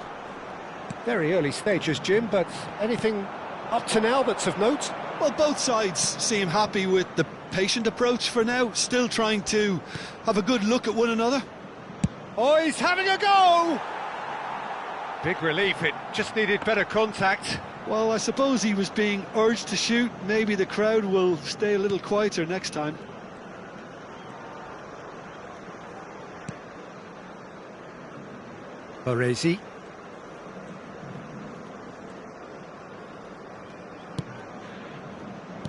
Very early stages, Jim, but anything up to now that's of note? Well, both sides seem happy with the patient approach for now, still trying to have a good look at one another. Oh, he's having a go! Big relief, it just needed better contact. Well, I suppose he was being urged to shoot. Maybe the crowd will stay a little quieter next time. Baresi.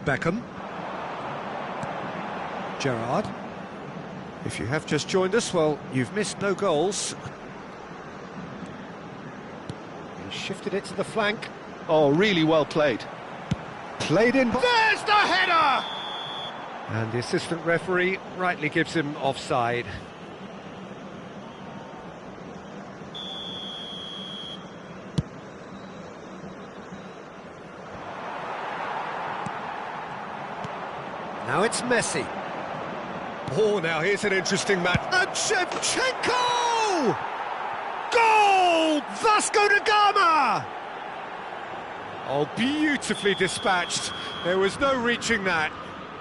Beckham. Gerrard. If you have just joined us, well, you've missed no goals. He shifted it to the flank. Oh, really well played. Played in. There's the header! And the assistant referee rightly gives him offside. Now it's Messi. Oh, now here's an interesting match. And Shevchenko! Goal! Vasco da Gama! Oh, beautifully dispatched. There was no reaching that.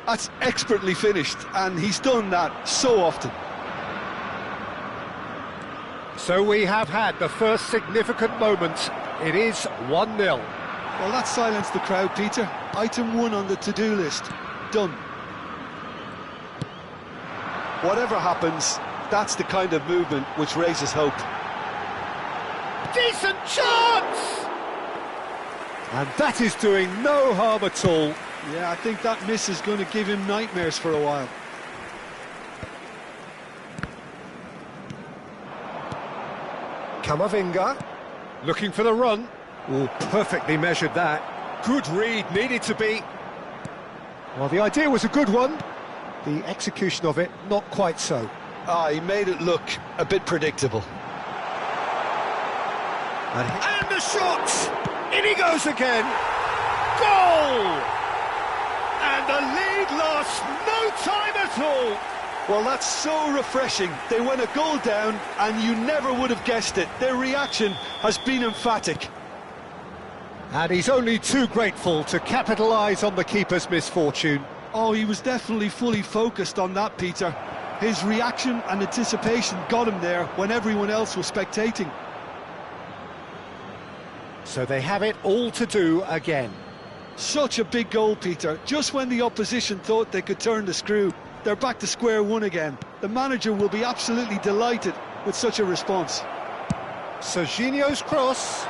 That's expertly finished, and he's done that so often. So we have had the first significant moment. It is 1-0. Well, that silenced the crowd, Peter. Item 1 on the to-do list. Done. Whatever happens, that's the kind of movement which raises hope. Decent chance! And that is doing no harm at all. Yeah, I think that miss is going to give him nightmares for a while. Camavinga, looking for the run. Oh, perfectly measured that. Good read, needed to be. Well, the idea was a good one. The execution of it, not quite so. He made it look a bit predictable. And the shot! In he goes again! Goal! And the lead lost no time at all! Well, that's so refreshing. They went a goal down, and you never would have guessed it. Their reaction has been emphatic. And he's only too grateful to capitalise on the keeper's misfortune. Oh, he was definitely fully focused on that, Peter. His reaction and anticipation got him there when everyone else was spectating. So they have it all to do again. Such a big goal, Peter. Just when the opposition thought they could turn the screw, they're back to square one again. The manager will be absolutely delighted with such a response. Serginho's cross.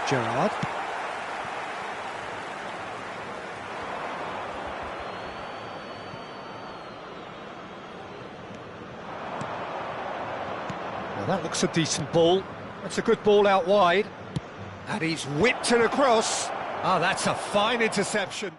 Gerrard. Well, that looks a decent ball. That's a good ball out wide. And he's whipped it across. Ah, that's a fine interception.